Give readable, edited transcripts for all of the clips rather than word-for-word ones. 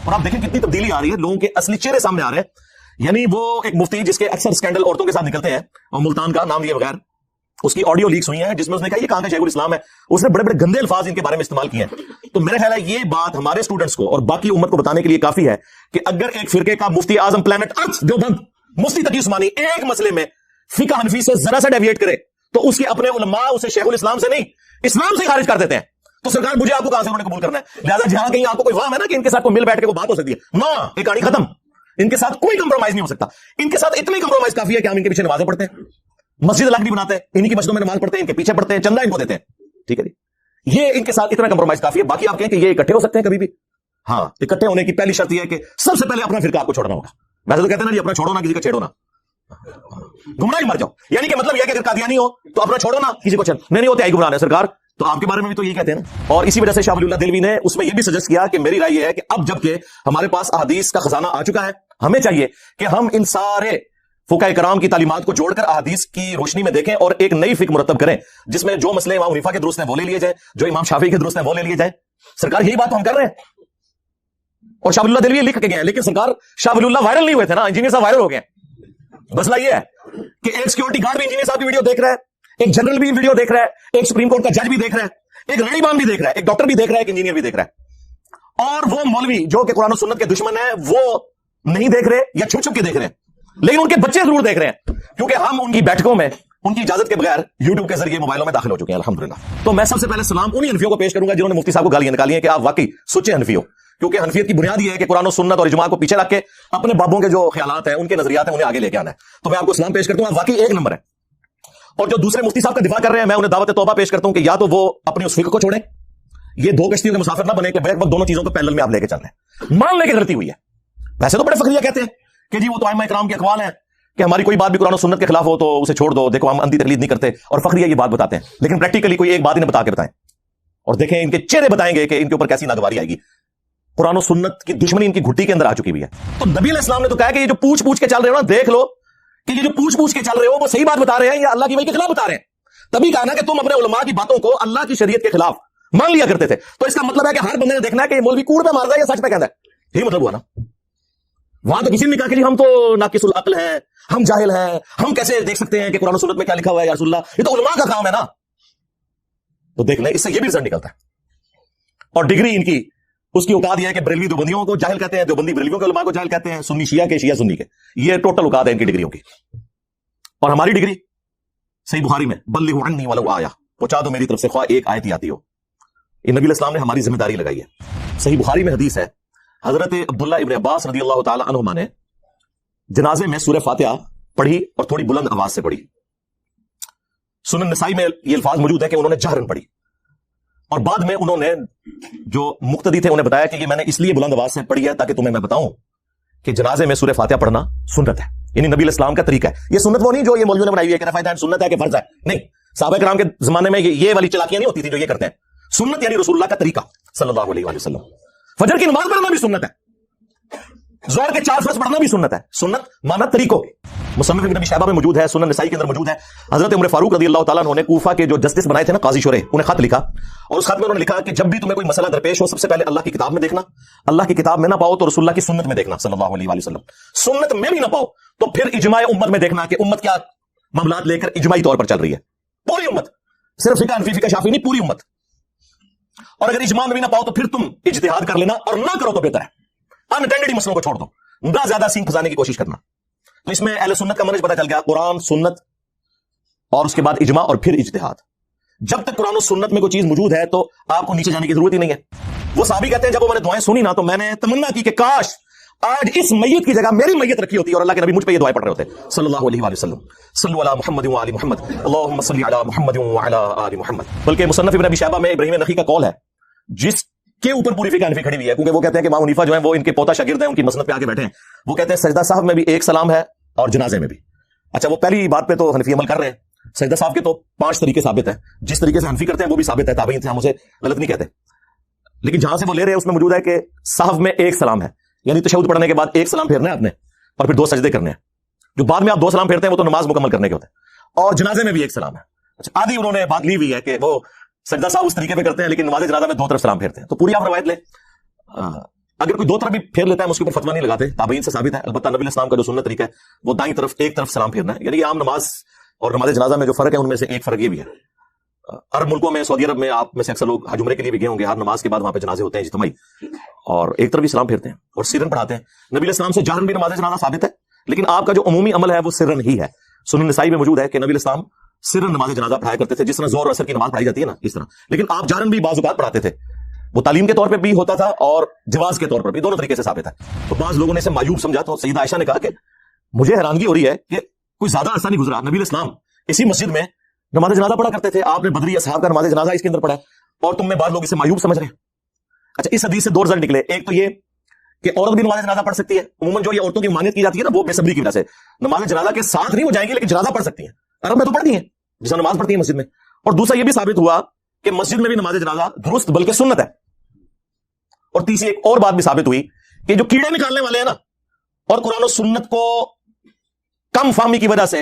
اور آپ دیکھیں کتنی تبدیلی آ رہی ہے, لوگوں کے اصلی چہرے سامنے آ رہے ہیں. یعنی وہ ایک مفتی جس کے اکثر اسکینڈل عورتوں کے ساتھ نکلتے ہیں, اور ملتان کا نام لیے بغیر, اس کی آڈیو لیکس ہوئی ہیں جس میں اس نے کہا یہ کہاں کا شیخ الاسلام ہے, اس نے بڑے بڑے گندے الفاظ ان کے بارے میں استعمال کیے ہیں. تو میرا خیال ہے یہ بات ہمارے اسٹوڈنٹس کو اور باقی امت کو بتانے کے لیے کافی ہے کہ اگر ایک فرقے کا مفتی اعظم پلانٹ ارتھ دیوبند مفتی تقی عثمانی ایک مسئلے میں فقہ حنفی سے ذرا سا ڈیویٹ کرے تو اس کے اپنے علماء اسے شیخ الاسلام سے نہیں اسلام سے خارج کر دیتے ہیں. تو سرکار مجھے آپ کو کہاں سے انہوں نے قبول کرنا ہے؟ لہٰذا جہاں کہیں آپ کو کوئی وہم ہے نا کہ ان کے ساتھ کوئی مل بیٹھ کے وہ بات ہو سکتی ہے, نو, ایک کہانی ختم. ان کے ساتھ کوئی کمپرومائز نہیں ہو سکتا. ان کے ساتھ اتنی کمپرومائز کافی ہے کہ ہم ان کے پیچھے نمازیں پڑھتے ہیں, مسجد الگ نہیں بناتے ہیں, انہیں کی مسجدوں میں نماز پڑھتے ہیں, ان کے پیچھے پڑھتے ہیں, چندہ ان کو دیتے ہیں. ٹھیک ہے جی, یہ ان کے ساتھ اتنا کمپرومائز کافی ہے. باقی آپ کہیں کہ یہ اکٹھے ہو سکتے ہیں کبھی بھی؟ ہاں, اکٹھے ہونے کی پہلی شرط یہ ہے کہ سب سے پہلے اپنا فرقہ آپ کو چھوڑنا ہوگا. ویسے تو کہتے ہیں نا جی اپنا چھوڑو نا کسی کا چھیڑو نا, گمراہ ہی مر جاؤ. یعنی کہ مطلب یہ کہ اگر قادیانی ہو تو اپنا چھوڑو نا کسی کو نہیں ہوتے آئی گمراہ ہے سرکار. تو آپ کے بارے میں بھی تو یہ کہتے ہیں نا. اور اسی وجہ سے شاہ ولی اللہ دہلوی نے اس میں یہ بھی سجیسٹ کیا کہ میری رائے یہ ہے کہ اب جب کہ ہمارے پاس احادیث کا خزانہ آ چکا ہے, ہمیں چاہیے کہ ہم ان سارے فقہاء کرام کی تعلیمات کو جوڑ کر احادیث کی روشنی میں دیکھیں اور ایک نئی فکر مرتب کریں جس میں جو مسئلے امام حنیفہ کے درست ہیں وہ لے لیے جائیں, جو امام شافعی کے درست ہیں وہ لے لیے جائیں. سرکار یہی بات تو ہم کر رہے ہیں, اور شاہ ولی اللہ دہلوی لکھ کے گئے ہیں. لیکن سرکار شاہ ولی اللہ وائرل نہیں ہوئے تھے نا, انجینئر صاحب وائرل ہو گئے. مسئلہ یہ ہے کہ ایک سیکورٹی گارڈ بھی انجینئر صاحب کی ویڈیو دیکھ رہا ہے, ایک جنرل بھی ویڈیو دیکھ رہا ہے, ایک سپریم کورٹ کا جج بھی دیکھ رہا ہے, ایک رانی بام بھی دیکھ رہا ہے, ایک ڈاکٹر بھی دیکھ رہا ہے, ایک انجینئر بھی دیکھ رہا ہے. اور وہ مولوی جو کہ قرآن و سنت کے دشمن ہیں وہ نہیں دیکھ رہے یا چھپ چھپ کے دیکھ رہے ہیں, لیکن ان کے بچے ضرور دیکھ رہے ہیں, کیونکہ ہم ان کی بیٹھکوں میں ان کی اجازت کے بغیر یوٹیوب کے ذریعے موبائلوں میں داخل ہو چکے ہیں الحمدللہ. تو میں سب سے پہلے سلام انہی حنفیوں کو پیش کروں گا جنہوں نے مفتی صاحب کو گالیاں نکالی ہیں کہ آپ واقعی سچے حنفی ہو, کیونکہ حنفیت کی بنیاد یہ ہے کہ قرآن و سنت اور اجماع کو پیچھے رکھ کے اپنے بابوں کے جو خیالات ہیں, ان کے نظریات ہیں, انہیں آگے لے کے آنا ہے. تو میں آپ کو سلام پیش کرتا ہوں, آپ واقعی ایک نمبر ہے. اور جو دوسرے مفتی صاحب کا دفاع کر رہے ہیں میں انہیں دعوت توبہ پیش کرتا ہوں کہ یا تو وہ اپنی اس فکر کو چھوڑیں, یہ دو کشتیوں کے مسافر نہ بنے کہ بیک وقت دونوں چیزوں کو پیرلل میں آپ لے کے چل رہے ہیں. مان لے کے غلطی ہوئی ہے. ویسے تو بڑے فخریہ کہتے ہیں کہ جی وہ تو ائمہ کرام کے اقوال ہیں کہ ہماری کوئی بات بھی قرآن و سنت کے خلاف ہو تو اسے چھوڑ دو, دیکھو ہم اندھی تقلید نہیں کرتے, اور فخریہ یہ بات بتاتے ہیں. لیکن پریکٹیکلی کوئی ایک بات انہیں بتا کے بتائیں اور دیکھیں ان کے چہرے بتائیں گے کہ ان کے اوپر کیسی ناگواری آئے گی. قرآن و سنت کی دشمنی ان کی گھٹی کے اندر آ چکی ہوئی ہے. تو نبی علیہ السلام نے تو کہا کہ یہ جو پوچھ پوچھ کے چل رہے ہو نا, دیکھ لو کہ یہ جو پوچھ پوچھ کے چل رہے ہو وہ صحیح بات بتا رہے ہیں یا اللہ کی وحی کے خلاف بتا رہے ہیں. تبھی کہا نا کہ تم اپنے علماء کی باتوں کو اللہ کی شریعت کے خلاف مان لیا کرتے تھے. تو اس کا مطلب ہے کہ ہر بندے نے دیکھنا ہے کہ یہ مولوی کوڑ پہ مار رہا ہے یا سچ پہ کہتا ہے. یہی مطلب ہوا نا. وہاں تو کسی نے کہا کہ ہم تو ناقص العقل ہیں, ہم جاہل ہیں, ہم کیسے دیکھ سکتے ہیں کہ قرآن و سنت میں کیا لکھا ہوا ہے یا رسول اللہ, یہ تو علماء کا کام ہے نا. تو دیکھ لیں اس سے یہ بھی رزلٹ نکلتا ہے. اور ڈگری ان کی اس کی اوقات یہ ہے کہ بریلوی دیوبندیوں کو جاہل کہتے ہیں, دیوبندی بریلویوں کے علماء کو جاہل کہتے ہیں, سنی شیعہ کے شیعہ سنی کے. یہ ٹوٹل اوقات ہے ان کی ڈگریوں کی. اور ہماری ڈگری صحیح بخاری میں بلغوا عنی ولو آیہ, پہنچا دو میری طرف سے خواہ ایک آیت ہی آتی ہو. یہ نبی علیہ السلام نے ہماری ذمہ داری لگائی ہے. صحیح بخاری میں حدیث ہے, حضرت عبداللہ ابن عباس رضی اللہ تعالی عنہما نے جنازے میں سورہ فاتحہ پڑھی اور تھوڑی بلند آواز سے پڑھی. سنن نسائی میں یہ الفاظ موجود ہے کہ انہوں نے جہرن پڑھی, اور بعد میں انہوں نے جو مقتدی تھے انہیں بتایا کہ یہ میں نے اس لیے بلند آواز سے پڑھی ہے تاکہ تمہیں میں بتاؤں کہ جنازے میں سورہ فاتحہ پڑھنا سنت ہے, یعنی نبی علیہ السلام کا طریقہ ہے. یہ سنت وہ نہیں جو یہ مولویوں نے بنائی ہوئی ہے کہ رفع سنت ہے کہ فرض ہے, نہیں. صحابہ کرام کے زمانے میں یہ والی چلاکیاں نہیں ہوتی تھی جو یہ کرتے ہیں. سنت یعنی رسول اللہ کا طریقہ صلی اللہ علیہ وآلہ وسلم. فجر کی نماز پڑھنا بھی سنت ہے, ظہر کے 4 فرض پڑھنا بھی سنت ہے. سنت مانا طریقوں. مصنف ابن ابی شیبہ میں موجود ہے, سنن نسائی کے اندر موجود ہے. حضرت عمر فاروق رضی اللہ تعالیٰ عنہ نے کوفہ کے جو جسٹس بنائے تھے نا قاضی شورے, انہیں خط لکھا, اور اس خط میں انہوں نے لکھا کہ جب بھی تمہیں کوئی مسئلہ درپیش ہو سب سے پہلے اللہ کی کتاب میں دیکھنا, اللہ کی کتاب میں نہ پاؤ تو رسول اللہ کی سنت میں دیکھنا صلی اللہ علیہ وآلہ وسلم. سنت میں بھی نہ پاؤ تو پھر اجماع امت میں دیکھنا کہ امت کیا معاملات لے کر اجماعی طور پر چل رہی ہے. پوری امت, صرف فقہ حنفی فقہ شافعی نہیں, پوری امت. اور اگر اجماع میں بھی نہ پاؤ تو پھر تم اجتہاد کر لینا, اور نہ کرو تو بہتر ہے. انٹینڈڈ مسئلوں کو چھوڑ دو, نہ زیادہ سینگ پھنسانے کی کوشش کرنا. تو اس میں اہل سنت کا منہج پتہ چل گیا, قرآن سنت اور اس کے بعد اجماع اور پھر اجتہاد. جب تک قرآن و سنت میں کوئی چیز موجود ہے تو آپ کو نیچے جانے کی ضرورت ہی نہیں ہے. وہ صحابی کہتے ہیں جب وہ میں نے دعائیں سنی نا تو میں نے تمنا کی کہ کاش آج اس میت کی جگہ میری میت رکھی ہوتی اور اللہ کے نبی مجھ پہ یہ دعائیں پڑھ رہے ہوتے صلی اللہ علیہ وآلہ وسلم. صلو علی محمد و آل محمد, اللہم صلی علی محمد و علی آل محمد. بلکہ مصنف ابن ابی شیبہ میں ابراہیم نخعی کا قول ہے جس کے اوپر پوری فقہ حنفی کھڑی ہوئی ہے, کیونکہ وہ کہتے ہیں کہ امام حنیفہ جو ہیں وہ ان کے پوتا شاگرد ہیں, ان کی مسند پہ آگے بیٹھے ہیں. وہ کہتے ہیں سجدہ صاحب میں بھی ایک سلام ہے اور جنازے میں بھی. اچھا وہ پہلی بات پہ تو حنفی عمل کر رہے ہیں, سجدہ صاحب کے تو 5 طریقے ثابت ہیں, جس طریقے سے حنفی کرتے ہیں وہ بھی ثابت ہے, تابعین سے ہم اسے غلط نہیں کہتے. لیکن جہاں سے وہ لے رہے ہیں اس میں موجود ہے کہ صاحب میں ایک سلام ہے, یعنی تشہد پڑھنے کے بعد ایک سلام پھیرنا ہے آپ نے اور پھر 2 سجدے کرنے ہیں. جو بعد میں آپ 2 سلام پھیرتے ہیں وہ تو نماز مکمل کرنے کے ہوتے ہیں. اور جنازے میں بھی ایک سلام ہے. اچھا آدھی انہوں نے بات لی ہوئی ہے کہ وہ سجدہ صاحب اس طریقے پہ کرتے ہیں لیکن نماز جنازہ میں 2 طرف سلام پھیرتے ہیں. تو پوری آپ روایت لیں. اگر کوئی دو طرف بھی پھیر لیتا ہے اس کے اوپر فتوا نہیں لگاتے, تابعین سے ثابت ہے. البتہ نبی علیہ السلام کا جو سنت طریقہ ہے وہ دائیں طرف ایک طرف سلام پھیرنا ہے. یعنی یہ عام نماز اور نماز جنازہ میں جو فرق ہے ان میں سے ایک فرق یہ بھی ہے. عرب ملکوں میں, سعودی عرب میں آپ میں سے اکثر لوگ حج عمرے کے لیے بھی گئے ہوں گے, ہر نماز کے بعد وہاں پہ جنازے ہوتے ہیں اجتماعی, اور ایک طرف بھی سلام پھیرتے ہیں اور سرن پڑھاتے ہیں. نبی علیہ السلام سے جہرن بھی نماز جنازہ ثابت ہے, لیکن آپ کا جو عمومی عمل ہے وہ سرن ہی ہے. سنن نسائی میں موجود ہے کہ نبی علیہ السلام سرن نماز جنازہ پڑھایا کرتے تھے, جس طرح ظہر اور عصر کی نماز پڑھائی جاتی ہے نا اس طرح, لیکن آپ جہرن بھی بعض اوقات پڑھاتے تھے. وہ تعلیم کے طور پہ بھی ہوتا تھا اور جواز کے طور پر بھی, دونوں طریقے سے ثابت ہے. تو بعض لوگوں نے اسے معیوب سمجھا, تو سیدہ عائشہ نے کہا کہ مجھے حیرانگی ہو رہی ہے کہ کوئی زیادہ عرصہ نہیں گزرا, نبی علیہ السلام اسی مسجد میں نماز جنازہ پڑھا کرتے تھے, آپ نے بدری اصحاب کا نماز جنازہ اس کے اندر پڑھا ہے, اور تم میں بعض لوگ اسے معیوب سمجھ رہے ہیں. اچھا, اس حدیث سے دو رزلٹ نکلے. ایک تو یہ کہ عورت بھی نماز جنازہ پڑھ سکتی ہے. عموماً جو یہ عورتوں کی مانیت کی جاتی ہے نا, وہ بے صبری کی وجہ سے نماز جنازہ کے ساتھ نہیں ہو جائیں گی, لیکن جنازہ پڑھ سکتی ہیں. عرب میں تو پڑھتی ہیں جس نماز پڑھتی ہیں مسجد میں. اور دوسرا یہ بھی ثابت ہوا کہ مسجد میں بھی نماز جنازہ درست بلکہ سنت ہے. اور تیسری ایک اور بات بھی ثابت ہوئی کہ جو کیڑے نکالنے والے ہیں نا, اور قرآن و سنت کو کم فہمی کی وجہ سے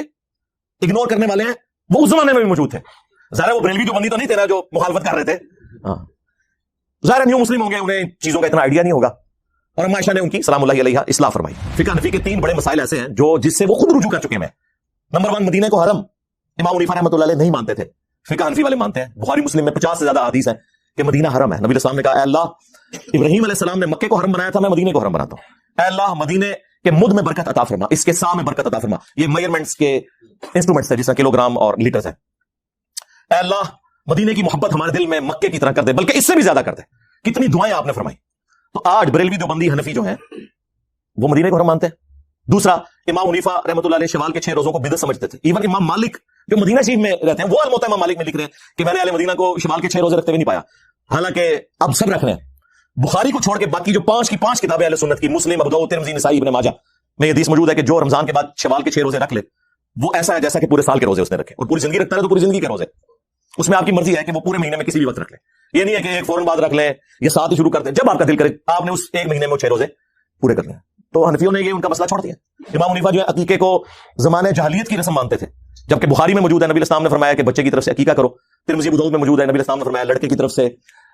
اگنور کرنے والے ہیں, وہ اس زمانے میں بھی موجود تھے. ظاہر وہ بریلوی جو بندی تو نہیں تھے نا جو مخالفت کر رہے تھے, ظاہر نیو مسلم ہوں گے, انہیں چیزوں کا اتنا آئیڈیا نہیں ہوگا. اور عائشہ نے ان کی سلام اللہ علیہ اصلاح فرمائی. فقہ حنفی کے 3 بڑے مسائل ایسے ہیں جو جس سے وہ خود رجوع کر چکے ہیں. نمبر 1, مدینہ کو حرم امام حنیفہ رحمۃ اللہ علیہ نہیں مانتے تھے, فقہ حنفی والے مانتے ہیں. بخاری مسلم میں 50 سے زیادہ حدیث ہیں کہ مدینہ حرم ہے. نبی علیہ السلام نے کہا, اے اللہ, ابراہیم علیہ السلام نے مکے کو حرم بنایا تھا, میں مدینے کو حرم بناتا ہوں. اے اللہ, مدینے کے مد میں برکت عطا فرما, اس کے سا میں برکت عطا فرما. یہ میئرمنٹس کے انسٹرومنٹس ہیں جس طرح کلو گرام اور لیٹرز ہیں. اے اللہ, مدینے کی محبت ہمارے دل میں مکے کی طرح کر دے, بلکہ اس سے بھی زیادہ کر دے. کتنی دعائیں آپ نے فرمائی. تو آج بریلوی دیوبندی حنفی جو ہیں وہ مدینے کو حرم مانتے ہیں. دوسرا, امام حنیفہ رحمۃ اللہ علیہ شوال کے 6 روزوں کو بدعت سمجھتے تھے. ایون امام مالک جو مدینہ شریف میں رہتے ہیں, وہ الموطا امام مالک میں لکھ رہے ہیں کہ میں نے اہل مدینہ کو شوال کے 6 روزے رکھتے ہوئے نہیں پایا, حالانکہ اب سب رکھ رہے ہیں. بخاری کو چھوڑ کے باقی جو 5 کی 5 کتابیں اہل سنت کی, مسلم, ابو داؤد, ترمذی, نسائی, ابن ماجہ میں یہ حدیث موجود ہے کہ جو رمضان کے بعد شوال کے 6 روزے رکھ لے وہ ایسا ہے جیسا کہ پورے سال کے روزے اس نے رکھے, اور پوری زندگی رکھتا ہے تو پوری زندگی کے روزے. اس میں آپ کی مرضی ہے کہ وہ پورے مہینے میں کسی بھی وقت رکھ لیں. یہ نہیں ہے کہ ایک فوراً بعد رکھ لیں, یہ ساتھ ہی شروع کر دیں, جب آپ کا دل کرے آپ نے اس ایک مہینے میں 6 روزے پورے کر لیں. تو حنفیوں نے یہ ان کا مسئلہ چھوڑ دیا. امام حنیفہ جو ہے عقیقے کو زمانے جاہلیت کی رسم مانتے تھے, جبکہ بخاری میں موجود ہے نبی علیہ السلام نے فرمایا کہ بچے کی طرف سے عقیقہ کرو. ترمذی ابو داؤد میں موجود ہے نبی علیہ السلام نے فرمایا لڑکے کی طرف سے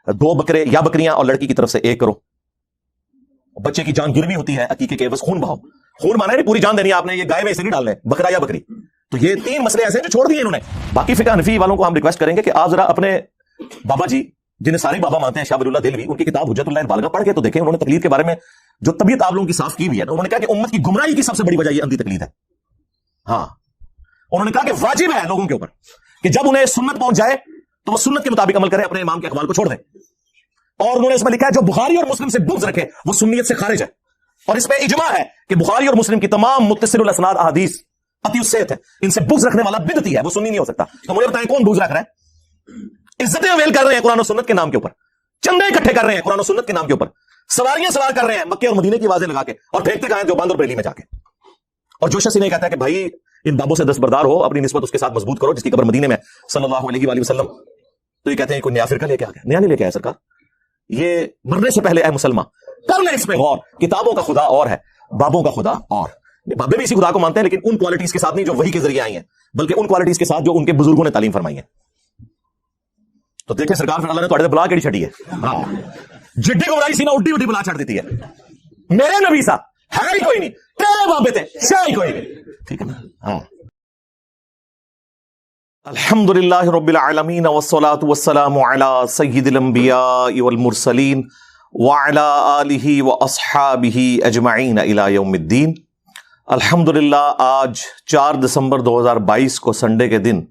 2 بکرے یا بکریاں اور لڑکی کی طرف سے 1 کرو. بچے کی جان گروی ہوتی ہے عقیقے کے, بس خون بہاؤ. خون مانا ہے پوری جان دینی آپ نے, یہ گائے میں اسے نہیں ڈالنا ہے, بکرا یا بکری. تو یہ 3 مسئلے ایسے جو چھوڑ دیے انہوں نے. باقی فقہ حنفی والوں کو ہم ریکویسٹ کریں گے کہ آپ ذرا اپنے بابا جی جنہیں سارے بابا مانتے ہیں, شاہ ولی اللہ دہلوی, ان کی کتاب حجت اللہ البالغہ پڑھ کے تو دیکھیں. انہوں نے تقلید کے بارے میں جو طبیعت آپ لوگوں کی صاف کی ہوئی ہے, انہوں نے کہا کہ امت کی گمراہی کی سب سے بڑی وجہ یہ اندھی تقلید ہے. ہاں, انہوں نے کہا کہ واجب ہے لوگوں کے اوپر کہ جب انہیں سنت پہنچ جائے تو وہ سنت کے مطابق عمل کریں, اپنے امام کے اقوال کو چھوڑ دیں. اور انہوں نے اس میں لکھا ہے جو بخاری اور مسلم سے بغض رکھے وہ سنیت سے خارج ہے. اور اس پہ اجماع ہے کہ بخاری اور مسلم کی تمام متصل الاسناد احادیث قطعی الصحت ہے, ان سے بغض رکھنے والا بدعتی ہے, وہ سنی نہیں ہو سکتا. تو مجھے بتائیں کون بغض رکھ رہا ہے؟ عزتیں اویل کر رہے ہیں قرآن و سنت کے نام کے اوپر, چندے اکٹھے کر رہے ہیں قرآن و سنت کے نام کے اوپر, سواریاں سوار کر رہے ہیں مکے اور مدینے کی آوازیں لگا کے, اور پھینکتے کہاں ہیں دیوبند اور بریلی میں جا کے. اور جو شخص انہیں کہتا ہے کہ بھائی ان بابوں سے دستبردار ہو, اپنی نسبت اس کے ساتھ مضبوط کرو جس کی قبر مدینے میں صلی اللہ علیہ وآلہ وسلم, تو یہ کہتے ہیں کوئی نیا فرقہ لے کے آ گیا. نیا نہیں لے کے آیا سرکار, یہ مرنے سے پہلے اے مسلمان کر لیں اس پہ غور. کتابوں کا خدا اور ہے, بابوں کا خدا اور. بابے بھی اسی خدا کو مانتے ہیں لیکن ان کوالٹیز کے ساتھ نہیں جو وحی کے ذریعے آئی ہیں, بلکہ ان کوالٹیز کے ساتھ جو ان کے بزرگوں نے تعلیم فرمائی ہے. تو دیکھیں سرکار پھر اللہ نے تھوڑے بلا کیڑی چھڑی ہے. ہاں, جڈی گمراہی سی نا اڈی اڈی بلا چھڑ دیتی ہے. میرے نبی سا ہے ہی کوئی نہیں, تیرے بابے تھے شاہ ہی کوئی نہیں. ٹھیک ہے نا. ہاں, الحمدللہ رب العالمین والصلاة والسلام علی سید الانبیاء والمرسلین وعلی آلہ واصحابہ اجمعین الی یوم الدین. الحمدللہ آج 4 دسمبر 2022 کو سنڈے کے دن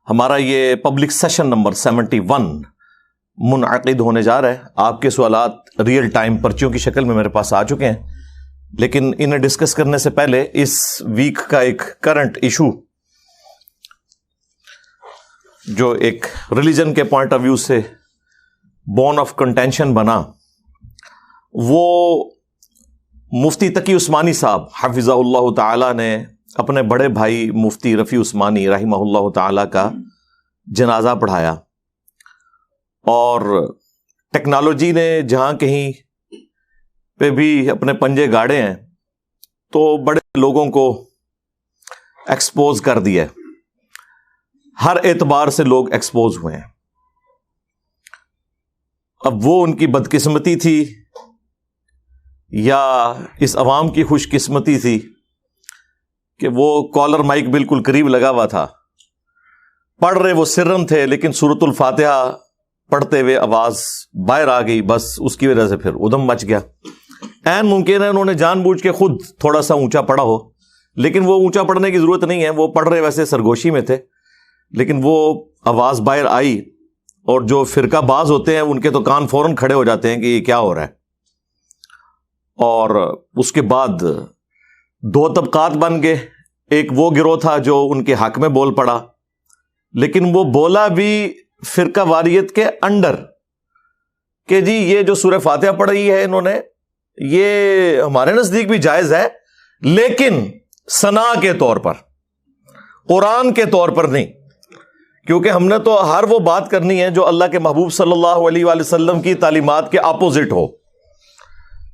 ہمارا یہ پبلک سیشن نمبر 71 منعقد ہونے جا رہا ہے. آپ کے سوالات ریئل ٹائم پرچیوں کی شکل میں میرے پاس آ چکے ہیں, لیکن انہیں ڈسکس کرنے سے پہلے اس ویک کا ایک کرنٹ ایشو جو ایک ریلیجن کے پوائنٹ آف ویو سے بون آف کنٹینشن بنا, وہ مفتی تقی عثمانی صاحب حفظہ اللہ تعالی نے اپنے بڑے بھائی مفتی رفیع عثمانی رحمہ اللہ تعالی کا جنازہ پڑھایا. اور ٹیکنالوجی نے جہاں کہیں پہ بھی اپنے پنجے گاڑے ہیں تو بڑے لوگوں کو ایکسپوز کر دیا, ہر اعتبار سے لوگ ایکسپوز ہوئے ہیں. اب وہ ان کی بدقسمتی تھی یا اس عوام کی خوش قسمتی تھی کہ وہ کالر مائک بالکل قریب لگا ہوا تھا, پڑھ رہے وہ سرن تھے, لیکن سورۃ الفاتحہ پڑھتے ہوئے آواز باہر آ گئی, بس اس کی وجہ سے پھر ادھم مچ گیا. عین ممکن ہے انہوں نے جان بوجھ کے خود تھوڑا سا اونچا پڑھا ہو, لیکن وہ اونچا پڑھنے کی ضرورت نہیں ہے, وہ پڑھ رہے ویسے سرگوشی میں تھے, لیکن وہ آواز باہر آئی, اور جو فرقہ باز ہوتے ہیں ان کے تو کان فوراً کھڑے ہو جاتے ہیں کہ یہ کیا ہو رہا ہے. اور اس کے بعد دو طبقات بن گئے. ایک وہ گروہ تھا جو ان کے حق میں بول پڑا, لیکن وہ بولا بھی فرقہ واریت کے انڈر کہ جی یہ جو سورہ فاتحہ پڑھی ہے انہوں نے, یہ ہمارے نزدیک بھی جائز ہے, لیکن ثنا کے طور پر, قرآن کے طور پر نہیں, کیونکہ ہم نے تو ہر وہ بات کرنی ہے جو اللہ کے محبوب صلی اللہ علیہ وآلہ وسلم کی تعلیمات کے اپوزٹ ہو.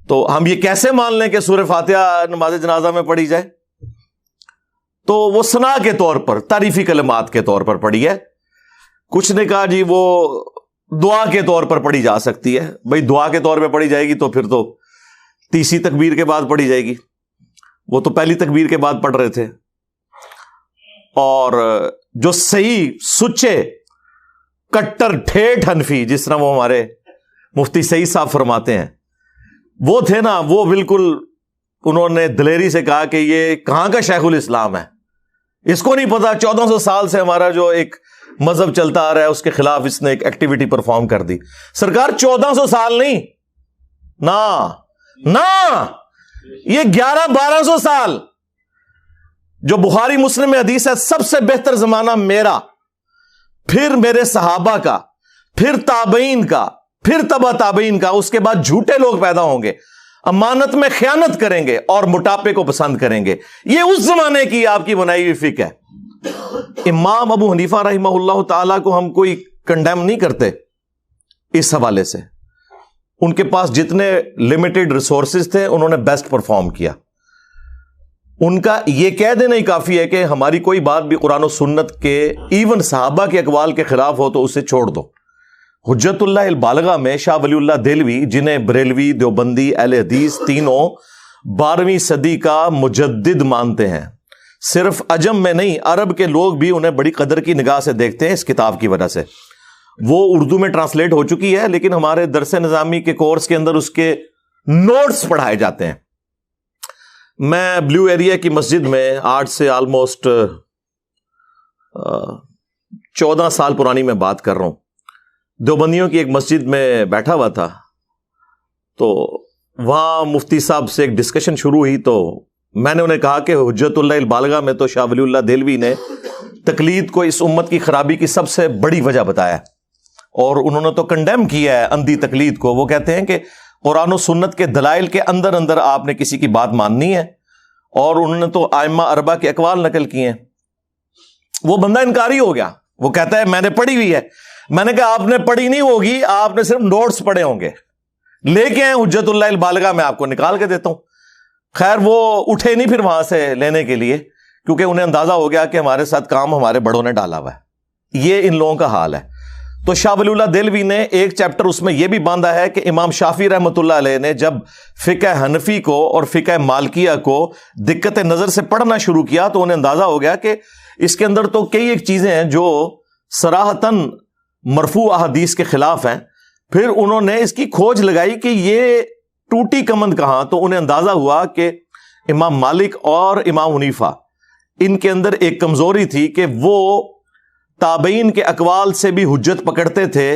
تو ہم یہ کیسے مان لیں کہ سورہ فاتحہ نماز جنازہ میں پڑھی جائے؟ تو وہ ثنا کے طور پر, تعریفی کلمات کے طور پر پڑھی ہے. کچھ نے کہا جی وہ دعا کے طور پر پڑھی جا سکتی ہے. بھئی دعا کے طور پہ پڑھی جائے گی تو پھر تو تیسری تکبیر کے بعد پڑھی جائے گی, وہ تو پہلی تکبیر کے بعد پڑھ رہے تھے. اور جو صحیح سچے کٹر ٹھیٹھ حنفی, جس طرح وہ ہمارے مفتی سعید صاحب فرماتے ہیں, وہ تھے نا, وہ بالکل انہوں نے دلیری سے کہا کہ یہ کہاں کا شیخ الاسلام ہے, اس کو نہیں پتا 1400 سال سے ہمارا جو ایک مذہب چلتا آ رہا ہے اس کے خلاف اس نے ایک ایکٹیویٹی پرفارم کر دی. سرکار 1400 سال نہیں نا, یہ 1100-1200 سال. جو بخاری مسلم میں حدیث ہے, سب سے بہتر زمانہ میرا, پھر میرے صحابہ کا, پھر تابعین کا, پھر تبع تابعین کا, اس کے بعد جھوٹے لوگ پیدا ہوں گے, امانت میں خیانت کریں گے اور موٹاپے کو پسند کریں گے. یہ اس زمانے کی آپ کی بنائی ہوئی فقہ ہے. امام ابو حنیفہ رحمہ اللہ تعالیٰ کو ہم کوئی کنڈیم نہیں کرتے اس حوالے سے. ان کے پاس جتنے لمیٹڈ ریسورسز تھے انہوں نے بیسٹ پرفارم کیا. ان کا یہ کہہ دینا ہی کافی ہے کہ ہماری کوئی بات بھی قرآن و سنت کے, ایون صحابہ کے اقوال کے خلاف ہو تو اسے چھوڑ دو. حجت اللہ البالغہ میں شاہ ولی اللہ دہلوی, جنہیں بریلوی, دیوبندی, اہل حدیث تینوں 12ویں صدی کا مجدد مانتے ہیں. صرف عجم میں نہیں, عرب کے لوگ بھی انہیں بڑی قدر کی نگاہ سے دیکھتے ہیں اس کتاب کی وجہ سے. وہ اردو میں ٹرانسلیٹ ہو چکی ہے, لیکن ہمارے درس نظامی کے کورس کے اندر اس کے نوٹس پڑھائے جاتے ہیں. میں بلیو ایریا کی مسجد میں آج سے آلموسٹ 14 سال پرانی میں بات کر رہا ہوں, دیوبندیوں کی ایک مسجد میں بیٹھا ہوا تھا. تو وہاں مفتی صاحب سے ایک ڈسکشن شروع ہوئی, تو میں نے انہیں کہا کہ حجت اللہ البالغہ میں تو شاہ ولی اللہ دہلوی نے تقلید کو اس امت کی خرابی کی سب سے بڑی وجہ بتایا, اور انہوں نے تو کنڈیم کیا ہے اندھی تقلید کو. وہ کہتے ہیں کہ قرآن و سنت کے دلائل کے اندر اندر آپ نے کسی کی بات ماننی ہے, اور انہوں نے تو ائمہ اربعہ کے اقوال نقل کیے ہیں. وہ بندہ انکاری ہو گیا, وہ کہتا ہے میں نے پڑھی ہوئی ہے. میں نے کہا آپ نے پڑھی نہیں ہوگی, آپ نے صرف نوٹس پڑھے ہوں گے. لے کے آئے حجت اللہ البالغہ, میں آپ کو نکال کے دیتا ہوں. خیر وہ اٹھے نہیں پھر وہاں سے لینے کے لیے, کیونکہ انہیں اندازہ ہو گیا کہ ہمارے ساتھ کام ہمارے بڑوں نے ڈالا ہوا ہے. یہ ان لوگوں کا حال ہے. تو شاہ ولی اللہ دہلوی نے ایک چیپٹر اس میں یہ بھی باندھا ہے کہ امام شافعی رحمۃ اللہ علیہ نے جب فقہ حنفی کو اور فقہ مالکیہ کو دقت نظر سے پڑھنا شروع کیا تو انہیں اندازہ ہو گیا کہ اس کے اندر تو کئی ایک چیزیں ہیں جو صراحتاً مرفوع احادیث کے خلاف ہیں. پھر انہوں نے اس کی کھوج لگائی کہ یہ ٹوٹی کمند کہاں, تو انہیں اندازہ ہوا کہ امام مالک اور امام حنیفہ ان کے اندر ایک کمزوری تھی کہ وہ تابعین کے اقوال سے بھی حجت پکڑتے تھے.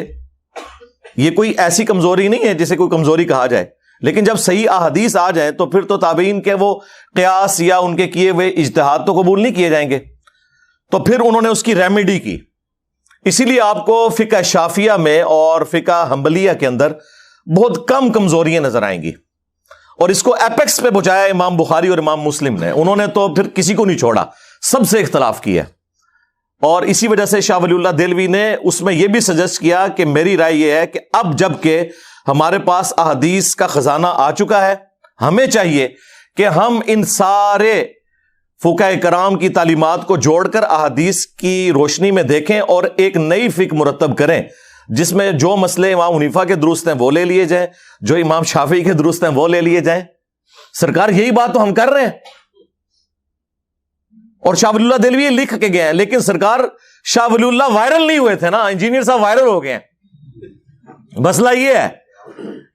یہ کوئی ایسی کمزوری نہیں ہے جسے کوئی کمزوری کہا جائے, لیکن جب صحیح احادیث آ جائیں تو پھر تو تابعین کے وہ قیاس یا ان کے کیے ہوئے اجتہاد تو قبول نہیں کیے جائیں گے. تو پھر انہوں نے اس کی ریمیڈی کی. اسی لیے آپ کو فقہ شافعیہ میں اور فقہ حنبلیہ کے اندر بہت کم کمزوریاں نظر آئیں گی, اور اس کو ایپیکس پہ پہنچایا امام بخاری اور امام مسلم نے. انہوں نے تو پھر کسی کو نہیں چھوڑا, سب سے اختلاف کیا. اور اسی وجہ سے شاہ ولی اللہ دہلوی نے اس میں یہ بھی سجیسٹ کیا کہ میری رائے یہ ہے کہ اب جب کہ ہمارے پاس احادیث کا خزانہ آ چکا ہے, ہمیں چاہیے کہ ہم ان سارے فقہاء کرام کی تعلیمات کو جوڑ کر احادیث کی روشنی میں دیکھیں اور ایک نئی فقہ مرتب کریں, جس میں جو مسئلے امام حنیفہ کے درست ہیں وہ لے لیے جائیں, جو امام شافعی کے درست ہیں وہ لے لیے جائیں, سرکار یہی بات تو ہم کر رہے ہیں، اور شاہ ولی اللہ دہلوی لکھ کے گئے ہیں، لیکن سرکار شاہ ولی اللہ وائرل نہیں ہوئے تھے نا، انجینئر صاحب وائرل ہو گئے ہیں۔ مسئلہ یہ ہے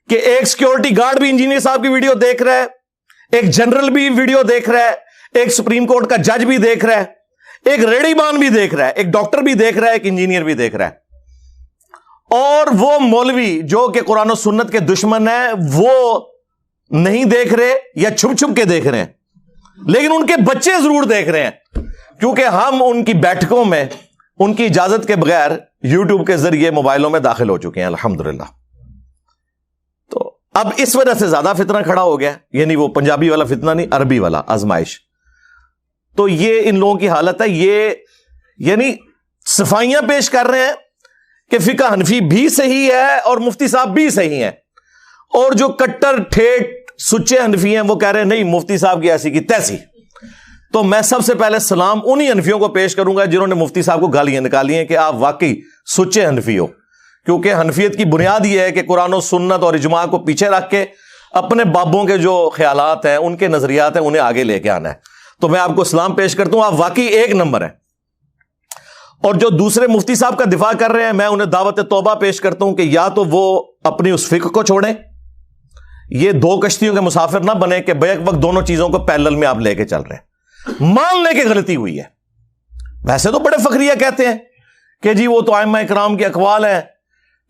کہ ایک سیکیورٹی گارڈ بھی انجینئر صاحب کی ویڈیو دیکھ رہا ہے، ایک جنرل بھی ویڈیو دیکھ رہا ہے، ایک سپریم کورٹ کا جج بھی دیکھ رہا ہے، ایک ریڑھی مان بھی دیکھ رہا ہے، ایک ڈاکٹر بھی دیکھ رہا ہے، ایک انجینئر بھی دیکھ رہا ہے، اور وہ مولوی جو کہ قرآن و سنت کے دشمن ہیں وہ نہیں دیکھ رہے یا چھپ چھپ کے دیکھ رہے ہیں، لیکن ان کے بچے ضرور دیکھ رہے ہیں، کیونکہ ہم ان کی بیٹھکوں میں ان کی اجازت کے بغیر یوٹیوب کے ذریعے موبائلوں میں داخل ہو چکے ہیں الحمدللہ۔ تو اب اس وجہ سے زیادہ فتنہ کھڑا ہو گیا، یعنی وہ پنجابی والا فتنہ نہیں، عربی والا آزمائش۔ تو یہ ان لوگوں کی حالت ہے، یہ یعنی صفائیاں پیش کر رہے ہیں کہ فقہ حنفی بھی صحیح ہے اور مفتی صاحب بھی صحیح ہیں، اور جو کٹر ٹھیٹ سچے حنفی ہیں وہ کہہ رہے ہیں نہیں مفتی صاحب کی ایسی کی تیسی۔ تو میں سب سے پہلے سلام انہی حنفیوں کو پیش کروں گا جنہوں نے مفتی صاحب کو گالیاں نکالی ہیں کہ آپ واقعی سچے حنفی ہو، کیونکہ حنفیت کی بنیاد یہ ہے کہ قرآن و سنت اور اجماع کو پیچھے رکھ کے اپنے بابوں کے جو خیالات ہیں، ان کے نظریات ہیں، انہیں آگے لے کے آنا ہے۔ تو میں آپ کو سلام پیش کرتا ہوں، آپ واقعی ایک نمبر ہیں۔ اور جو دوسرے مفتی صاحب کا دفاع کر رہے ہیں، میں انہیں دعوت توبہ پیش کرتا ہوں کہ یا تو وہ اپنی اس فکر کو چھوڑیں، یہ دو کشتیوں کے مسافر نہ بنے کہ بیک وقت دونوں چیزوں کو پیرلل میں آپ لے کے چل رہے ہیں۔ مان لے کے غلطی ہوئی ہے، ویسے تو بڑے فخریہ کہتے ہیں کہ جی وہ تو ائمہ کرام کے اقوال ہیں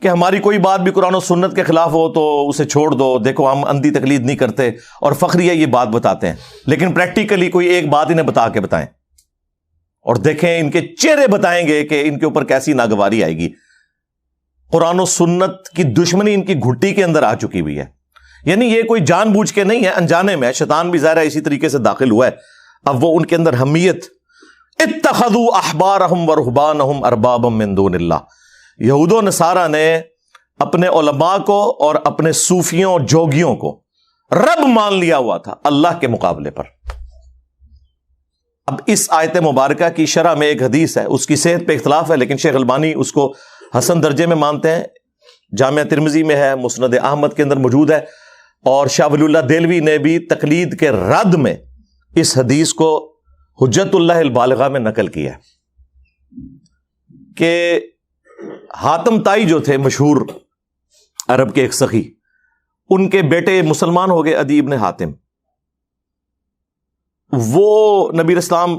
کہ ہماری کوئی بات بھی قرآن و سنت کے خلاف ہو تو اسے چھوڑ دو، دیکھو ہم اندھی تقلید نہیں کرتے، اور فخریہ یہ بات بتاتے ہیں، لیکن پریکٹیکلی کوئی ایک بات انہیں بتا کے بتائیں اور دیکھیں ان کے چہرے بتائیں گے کہ ان کے اوپر کیسی ناگواری آئے گی۔ قرآن و سنت کی دشمنی ان کی گھٹی کے اندر آ چکی ہوئی ہے، یعنی یہ کوئی جان بوجھ کے نہیں ہے، انجانے میں، شیطان بھی ظاہر ہے اسی طریقے سے داخل ہوا ہے۔ اب وہ ان کے اندر حمیت، اتخذوا احبارہم ورہبانہم اربابا من دون اللہ، یہود و نصارہ نے اپنے علماء کو اور اپنے صوفیوں اور جوگیوں کو رب مان لیا ہوا تھا اللہ کے مقابلے پر۔ اب اس آیت مبارکہ کی شرح میں ایک حدیث ہے، اس کی صحت پہ اختلاف ہے، لیکن شیخ البانی اس کو حسن درجے میں مانتے ہیں، جامعہ ترمذی میں ہے، مسند احمد کے اندر موجود ہے، اور شاہ ولی اللہ دہلوی نے بھی تقلید کے رد میں اس حدیث کو حجت اللہ البالغہ میں نقل کیا ہے کہ حاتم طائی جو تھے مشہور عرب کے ایک سخی، ان کے بیٹے مسلمان ہو گئے، عدی ابن حاتم، وہ نبی اسلام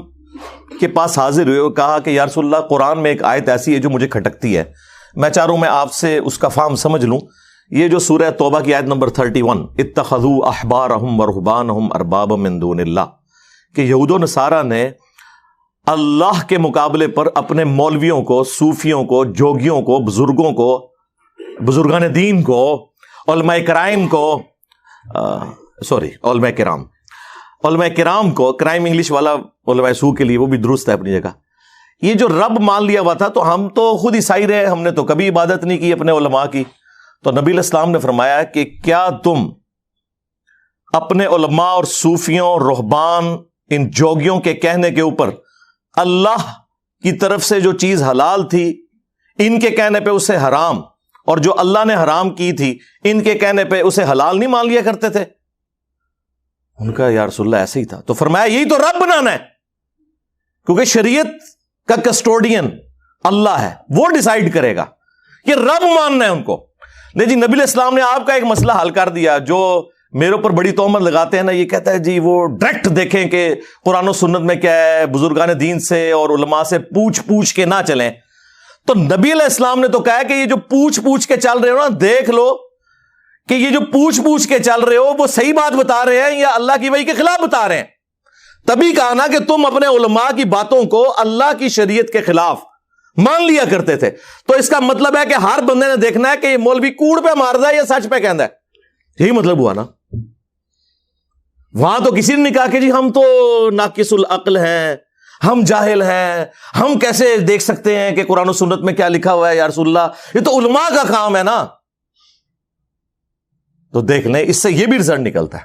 کے پاس حاضر ہوئے اور کہا کہ یا رسول اللہ قرآن میں ایک آیت ایسی ہے جو مجھے کھٹکتی ہے، میں چاہ رہا ہوں میں آپ سے اس کا فہم سمجھ لوں۔ یہ جو سورہ توبہ کی آیت نمبر 31، اتخذوا احبارہم ورہبانہم اربابا من دون اللہ، کہ یہود و نصارہ نے اللہ کے مقابلے پر اپنے مولویوں کو، صوفیوں کو، جوگیوں کو، بزرگوں کو، بزرگان دین کو، علماء کرام کو، علماء کرام کو، کرائم انگلش والا علماء سو کے لیے وہ بھی درست ہے اپنی جگہ، یہ جو رب مان لیا ہوا تھا۔ تو ہم تو خود عیسائی رہے، ہم نے تو کبھی عبادت نہیں کی اپنے علماء کی۔ تو نبی علیہ السلام نے فرمایا کہ کیا تم اپنے علماء اور صوفیوں، رہبان، ان جوگیوں کے کہنے کے اوپر اللہ کی طرف سے جو چیز حلال تھی ان کے کہنے پہ اسے حرام، اور جو اللہ نے حرام کی تھی ان کے کہنے پہ اسے حلال نہیں مان لیا کرتے تھے؟ ان کا یا رسول اللہ ایسے ہی تھا۔ تو فرمایا یہی تو رب بنانا ہے، کیونکہ شریعت کا کسٹوڈین اللہ ہے، وہ ڈیسائیڈ کرے گا، یہ رب ماننا ہے ان کو۔ نہیں جی، نبی علیہ السلام نے آپ کا ایک مسئلہ حل کر دیا۔ جو میرے اوپر بڑی تہمت لگاتے ہیں نا، یہ کہتا ہے جی وہ ڈائریکٹ دیکھیں کہ قرآن و سنت میں کیا ہے، بزرگان دین سے اور علماء سے پوچھ کے نہ چلیں۔ تو نبی علیہ السلام نے تو کہا کہ یہ جو پوچھ کے چل رہے ہو نا، دیکھ لو کہ یہ جو پوچھ کے چل رہے ہو وہ صحیح بات بتا رہے ہیں یا اللہ کی وحی کے خلاف بتا رہے ہیں۔ تبھی کہا نا کہ تم اپنے علماء کی باتوں کو اللہ کی شریعت کے خلاف مان لیا کرتے تھے۔ تو اس کا مطلب ہے کہ ہر بندے نے دیکھنا ہے کہ یہ مولوی کوڑ پہ ماردا ہے یا سچ پہ کہندا ہے، یہی مطلب ہوا نا۔ وہاں تو کسی نے نہیں کہا کہ جی ہم تو ناقص العقل ہیں، ہم جاہل ہیں، ہم کیسے دیکھ سکتے ہیں کہ قرآن و سنت میں کیا لکھا ہوا ہے یا رسول اللہ، یہ تو علماء کا کام ہے نا۔ تو دیکھ لیں، اس سے یہ بھی رزلٹ نکلتا ہے۔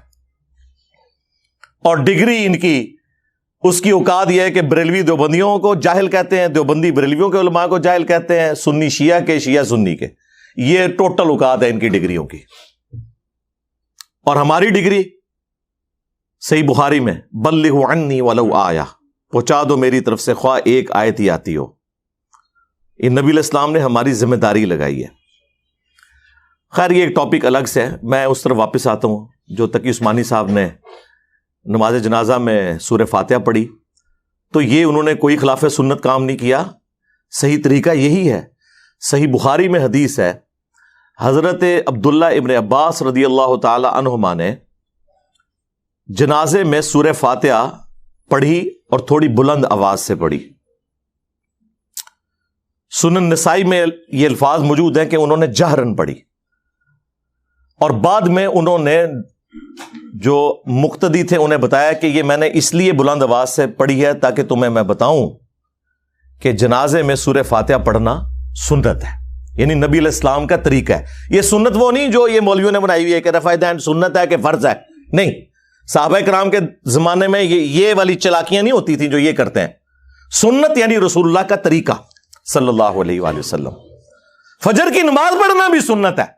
اور ڈگری ان کی، اس کی اوقات یہ ہے کہ بریلوی دیوبندیوں کو جاہل کہتے ہیں، دیوبندی بریلویوں کے علماء کو جاہل کہتے ہیں، سنی شیعہ کے، شیعہ سنی کے۔ یہ ٹوٹل اوقات ہے ان کی ڈگریوں کی۔ اور ہماری ڈگری صحیح بخاری میں بلغوا عنی ولو آیا، پہنچا دو میری طرف سے خواہ ایک آیت ہی آتی ہو. یہ نبی علیہ السلام نے ہماری ذمہ داری لگائی ہے. خیر یہ ایک ٹاپک الگ سے ہے، میں اس طرف واپس آتا ہوں. جو تقی عثمانی صاحب نے نماز جنازہ میں سورہ فاتحہ پڑھی تو یہ انہوں نے کوئی خلاف سنت کام نہیں کیا، صحیح طریقہ یہی ہے. صحیح بخاری میں حدیث ہے، حضرت عبداللہ ابن عباس رضی اللہ تعالی عنہما نے جنازے میں سورہ فاتحہ پڑھی اور تھوڑی بلند آواز سے پڑھی. سنن نسائی میں یہ الفاظ موجود ہیں کہ انہوں نے جہرن پڑھی، اور بعد میں انہوں نے جو مقتدی تھے انہیں بتایا کہ یہ میں نے اس لیے بلند آواز سے پڑھی ہے تاکہ تمہیں میں بتاؤں کہ جنازے میں سورہ فاتحہ پڑھنا سنت ہے، یعنی نبی علیہ السلام کا طریقہ ہے. یہ سنت وہ نہیں جو یہ مولویوں نے بنائی ہوئی ہے کہ رفع دین سنت ہے کہ فرض ہے، نہیں. صحابہ کرام کے زمانے میں یہ والی چلاکیاں نہیں ہوتی تھیں جو یہ کرتے ہیں. سنت یعنی رسول اللہ کا طریقہ صلی اللہ علیہ وآلہ وسلم. فجر کی نماز پڑھنا بھی سنت ہے،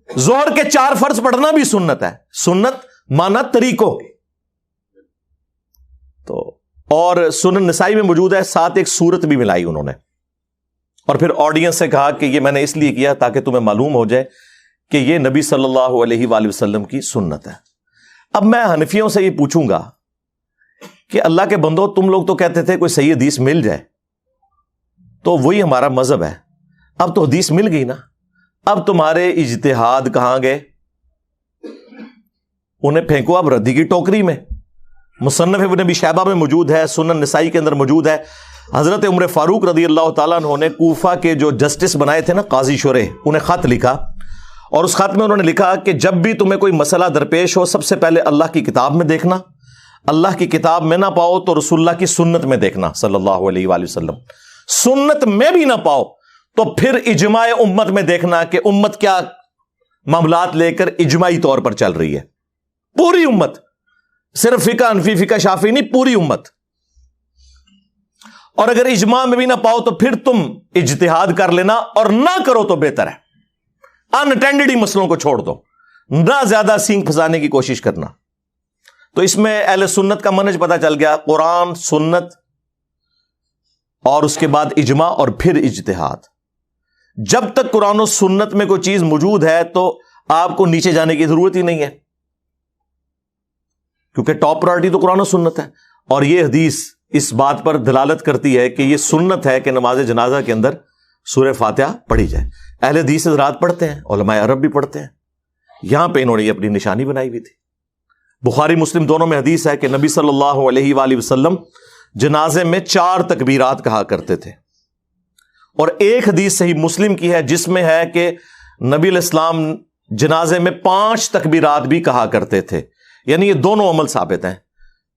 ظہر کے 4 فرض پڑھنا بھی سنت ہے. سنت مانا طریقوں. تو اور سنن نسائی میں موجود ہے، ساتھ ایک سورت بھی ملائی انہوں نے، اور پھر آڈینس سے کہا کہ یہ میں نے اس لیے کیا تاکہ تمہیں معلوم ہو جائے کہ یہ نبی صلی اللہ علیہ وآلہ وسلم کی سنت ہے. اب میں حنفیوں سے یہ پوچھوں گا کہ اللہ کے بندو، تم لوگ تو کہتے تھے کوئی صحیح حدیث مل جائے تو وہی ہمارا مذہب ہے. اب تو حدیث مل گئی نا، اب تمہارے اجتہاد کہاں گئے؟ انہیں پھینکو اب ردی کی ٹوکری میں. مصنف ابن ابی شیبہ میں موجود ہے، سنن نسائی کے اندر موجود ہے. حضرت عمر فاروق رضی اللہ تعالیٰ عنہ نے کوفہ کے جو جسٹس بنائے تھے نا، قاضی شریح، انہیں خط لکھا، اور اس خط میں انہوں نے لکھا کہ جب بھی تمہیں کوئی مسئلہ درپیش ہو، سب سے پہلے اللہ کی کتاب میں دیکھنا، اللہ کی کتاب میں نہ پاؤ تو رسول اللہ کی سنت میں دیکھنا صلی اللہ علیہ وآلہ وسلم. سنت میں بھی نہ پاؤ تو پھر اجماع امت میں دیکھنا کہ امت کیا معاملات لے کر اجماعی طور پر چل رہی ہے. پوری امت، صرف فقہ حنفی فقہ شافعی نہیں، پوری امت. اور اگر اجماع میں بھی نہ پاؤ تو پھر تم اجتہاد کر لینا، اور نہ کرو تو بہتر ہے. انٹینڈڈ ہی مسئلوں کو چھوڑ دو، نہ زیادہ سینگ پھنسانے کی کوشش کرنا. تو اس میں اہل سنت کا منہج پتہ چل گیا، قرآن، سنت، اور اس کے بعد اجماع اور پھر اجتہاد. جب تک قرآن و سنت میں کوئی چیز موجود ہے تو آپ کو نیچے جانے کی ضرورت ہی نہیں ہے، کیونکہ ٹاپ پرائرٹی تو قرآن و سنت ہے. اور یہ حدیث اس بات پر دلالت کرتی ہے کہ یہ سنت ہے کہ نماز جنازہ کے اندر سورہ فاتحہ پڑھی جائے. اہل حدیث حضرات پڑھتے ہیں، علماء عرب بھی پڑھتے ہیں. یہاں پہ انہوں نے اپنی نشانی بنائی ہوئی تھی. بخاری مسلم دونوں میں حدیث ہے کہ نبی صلی اللہ علیہ وآلہ وسلم جنازے میں 4 تکبیرات کہا کرتے تھے. اور ایک حدیث صحیح مسلم کی ہے جس میں ہے کہ نبی علیہ السلام جنازے میں 5 تکبیرات بھی کہا کرتے تھے. یعنی یہ دونوں عمل ثابت ہیں،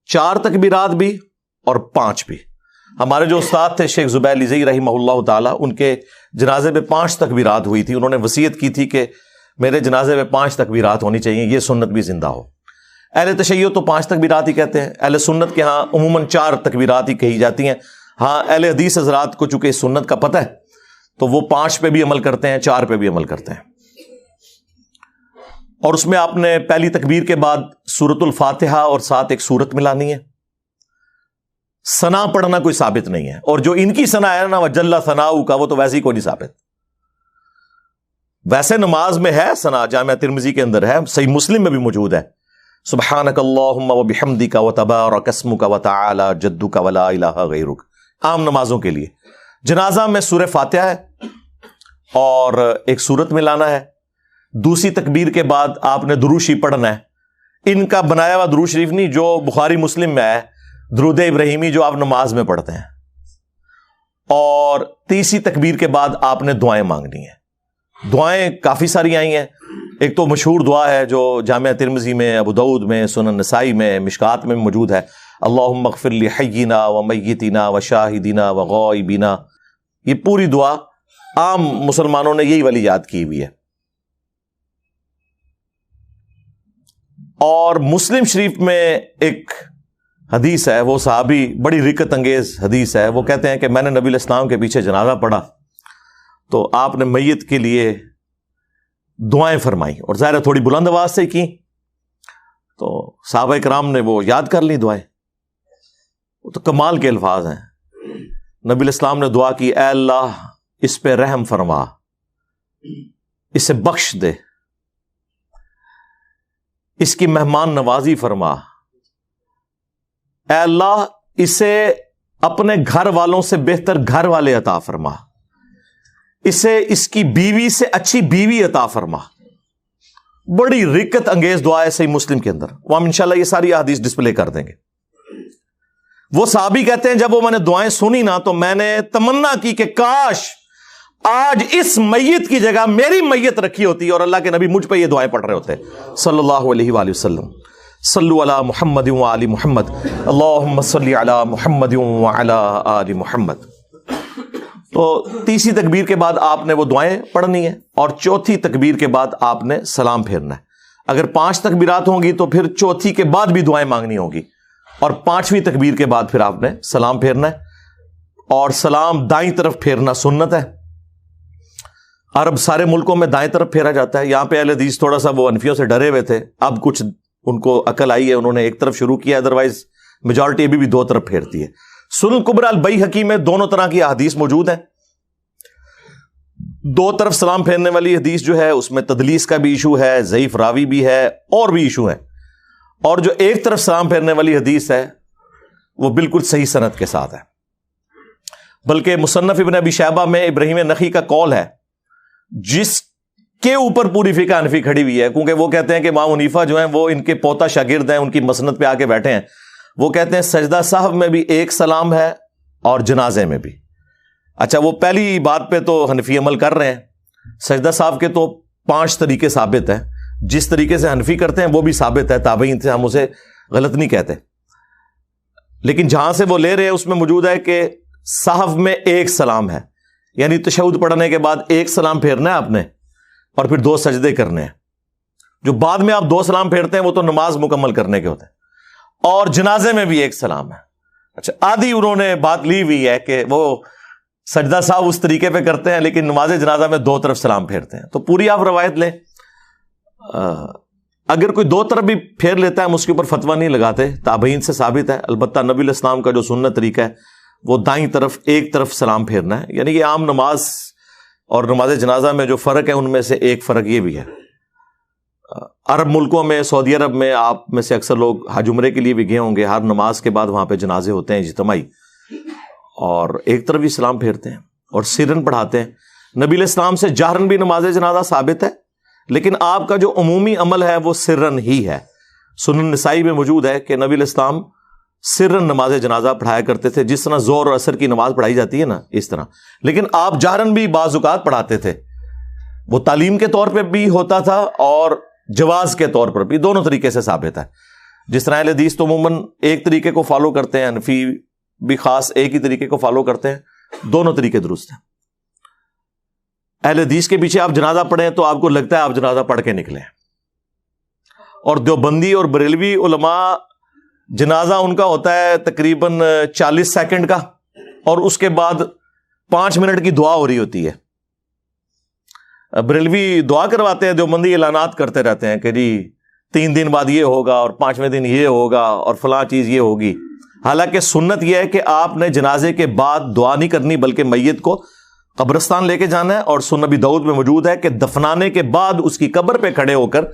4 تکبیرات بھی اور 5 بھی. ہمارے جو استاد تھے شیخ زبیر لیزئی رحمہ اللہ تعالیٰ، ان کے جنازے میں 5 تکبیرات ہوئی تھی. انہوں نے وصیت کی تھی کہ میرے جنازے میں 5 تکبیرات ہونی چاہیے، یہ سنت بھی زندہ ہو. اہل تشیع تو 5 تکبیرات ہی کہتے ہیں، اہل سنت کے ہاں عموماً 4 تکبیرات ہی کہی جاتی ہیں. ہاں اہل حدیث حضرات کو چونکہ سنت کا پتہ ہے تو وہ 5 پہ بھی عمل کرتے ہیں، 4 پہ بھی عمل کرتے ہیں. اور اس میں آپ نے پہلی تکبیر کے بعد سورۃ الفاتحہ اور ساتھ ایک سورت ملانی ہے. ثنا پڑھنا کوئی ثابت نہیں ہے، اور جو ان کی ثنا ہے نا وجل ثناؤ کا، وہ تو ویسے ہی کوئی نہیں ثابت. ویسے نماز میں ہے ثنا، جامعہ ترمذی کے اندر ہے، صحیح مسلم میں بھی موجود ہے، سبحانک اللہم وبحمدک وتبارک اسمک وتعالی جدک ولا الہ غیرک، عام نمازوں کے لیے. جنازہ میں سورہ فاتحہ ہے اور ایک سورت ملانا ہے. دوسری تکبیر کے بعد آپ نے درود شریف پڑھنا ہے. ان کا بنایا ہوا درود شریف نہیں، جو بخاری مسلم میں ہے، درود ابراہیمی جو آپ نماز میں پڑھتے ہیں. اور تیسری تکبیر کے بعد آپ نے دعائیں مانگنی ہیں. دعائیں کافی ساری آئی ہیں. ایک تو مشہور دعا ہے جو جامعہ ترمذی میں، ابو داؤد میں، سنن نسائی میں، مشکات میں موجود ہے، اللہم اغفر لحینا ومیتنا وشاہدنا وغائبنا. یہ پوری دعا عام مسلمانوں نے یہی والی یاد کی ہوئی ہے. اور مسلم شریف میں ایک حدیث ہے، وہ صحابی بڑی رکت انگیز حدیث ہے. وہ کہتے ہیں کہ میں نے نبی علیہ السلام کے پیچھے جنازہ پڑھا تو آپ نے میت کے لیے دعائیں فرمائی، اور ظاہر تھوڑی بلند آواز سے کی. تو صحابہ کرام نے وہ یاد کر لی دعائیں. وہ تو کمال کے الفاظ ہیں. نبی علیہ السلام نے دعا کی, اے اللہ اس پہ رحم فرما, اسے بخش دے, اس کی مہمان نوازی فرما, اے اللہ اسے اپنے گھر والوں سے بہتر گھر والے عطا فرما, اسے اس کی بیوی سے اچھی بیوی عطا فرما. بڑی رکت انگیز دعا ہے صحیح مسلم کے اندر. وہ ہم انشاءاللہ یہ ساری احادیث ڈسپلے کر دیں گے. وہ صحابی کہتے ہیں جب وہ میں نے دعائیں سنی نا تو میں نے تمنا کی کہ کاش آج اس میت کی جگہ میری میت رکھی ہوتی اور اللہ کے نبی مجھ پہ یہ دعائیں پڑھ رہے ہوتے صلی اللہ علیہ وآلہ وسلم. صلو علی محمد وآل محمد, اللہم صلی علی محمد وعلی آل محمد. تو تیسری تکبیر کے بعد آپ نے وہ دعائیں پڑھنی ہے, اور چوتھی تکبیر کے بعد آپ نے سلام پھیرنا ہے. اگر 5 تکبیرات ہوں گی تو پھر چوتھی کے بعد بھی دعائیں مانگنی ہوگی, اور 5ویں تکبیر کے بعد پھر آپ نے سلام پھیرنا ہے. اور سلام دائیں طرف پھیرنا سنت ہے. عرب سارے ملکوں میں دائیں طرف پھیرا جاتا ہے. یہاں پہ اہل حدیث تھوڑا سا وہ حنفیوں سے ڈرے ہوئے تھے, اب کچھ ان کو عقل آئی ہے, انہوں نے ایک طرف شروع کیا, ادروائز میجورٹی ابھی بھی 2 طرف پھیرتی ہے. سنن کبری البیہقی میں دونوں طرح کی احادیث موجود ہیں. 2 طرف سلام پھیرنے والی حدیث جو ہے اس میں تدلیس کا بھی ایشو ہے, ضعیف راوی بھی ہے, اور بھی ایشو ہے. اور جو ایک طرف سلام پھیرنے والی حدیث ہے وہ بالکل صحیح سند کے ساتھ ہے. بلکہ مصنف ابن ابی شیبہ میں ابراہیم نخعی کا قول ہے جس کے اوپر پوری فقہ حنفی کھڑی ہوئی ہے, کیونکہ وہ کہتے ہیں کہ امام حنیفہ جو ہیں وہ ان کے پوتا شاگرد ہیں, ان کی مسند پہ آ کے بیٹھے ہیں. وہ کہتے ہیں سجدہ سہو میں بھی ایک سلام ہے اور جنازے میں بھی. اچھا, وہ پہلی بات پہ تو حنفی عمل کر رہے ہیں. سجدہ سہو کے تو 5 طریقے ثابت ہیں, جس طریقے سے حنفی کرتے ہیں وہ بھی ثابت ہے, تابعین سے ہم اسے غلط نہیں کہتے. لیکن جہاں سے وہ لے رہے ہیں اس میں موجود ہے کہ سہو میں ایک سلام ہے, یعنی تشہد پڑھنے کے بعد ایک سلام پھیرنا ہے آپ نے, اور پھر 2 سجدے کرنے ہیں. جو بعد میں آپ 2 سلام پھیرتے ہیں وہ تو نماز مکمل کرنے کے ہوتے ہیں. اور جنازے میں بھی ایک سلام ہے. اچھا, آدھی انہوں نے بات لی ہوئی ہے کہ وہ سجدہ صاحب اس طریقے پہ کرتے ہیں لیکن نماز جنازہ میں 2 طرف سلام پھیرتے ہیں. تو پوری آپ روایت لیں. اگر کوئی 2 طرف بھی پھیر لیتا ہے ہم اس کے اوپر فتویٰ نہیں لگاتے, تابعین سے ثابت ہے. البتہ نبی علیہ السلام کا جو سنت طریقہ ہے وہ دائیں طرف ایک طرف سلام پھیرنا ہے. یعنی کہ عام نماز اور نماز جنازہ میں جو فرق ہے ان میں سے ایک فرق یہ بھی ہے. عرب ملکوں میں, سعودی عرب میں آپ میں سے اکثر لوگ حج عمرے کے لیے بھی گئے ہوں گے, ہر نماز کے بعد وہاں پہ جنازے ہوتے ہیں اجتماعی, اور ایک طرف ہی سلام پھیرتے ہیں اور سرن پڑھاتے ہیں. نبی علیہ السلام سے جہرن بھی نماز جنازہ ثابت ہے, لیکن آپ کا جو عمومی عمل ہے وہ سرن ہی ہے. سنن نسائی میں موجود ہے کہ نبی علیہ السلام سرن نماز جنازہ پڑھایا کرتے تھے, جس طرح زور اور عصر کی نماز پڑھائی جاتی ہے نا اس طرح. لیکن آپ جہرن بھی بعض اوقات پڑھاتے تھے. وہ تعلیم کے طور پہ بھی ہوتا تھا اور جواز کے طور پر بھی, دونوں طریقے سے ثابت ہے. جس طرح اہل حدیث تو عموماً ایک طریقے کو فالو کرتے ہیں, حنفی بھی خاص ایک ہی طریقے کو فالو کرتے ہیں. دونوں طریقے درست ہیں. اہل حدیث کے پیچھے آپ جنازہ پڑھیں تو آپ کو لگتا ہے آپ جنازہ پڑھ کے نکلیں, اور دیوبندی اور بریلوی علماء جنازہ ان کا ہوتا ہے تقریباً 40 سیکنڈ کا, اور اس کے بعد 5 منٹ کی دعا ہو رہی ہوتی ہے. بریلوی دعا کرواتے ہیں, دیوبندی اعلانات کرتے رہتے ہیں کہ جی 3 دن بعد یہ ہوگا اور 5ویں دن یہ ہوگا اور فلاں چیز یہ ہوگی. حالانکہ سنت یہ ہے کہ آپ نے جنازے کے بعد دعا نہیں کرنی بلکہ میت کو قبرستان لے کے جانا ہے. اور سنن ابی داؤد میں موجود ہے کہ دفنانے کے بعد اس کی قبر پہ کھڑے ہو کر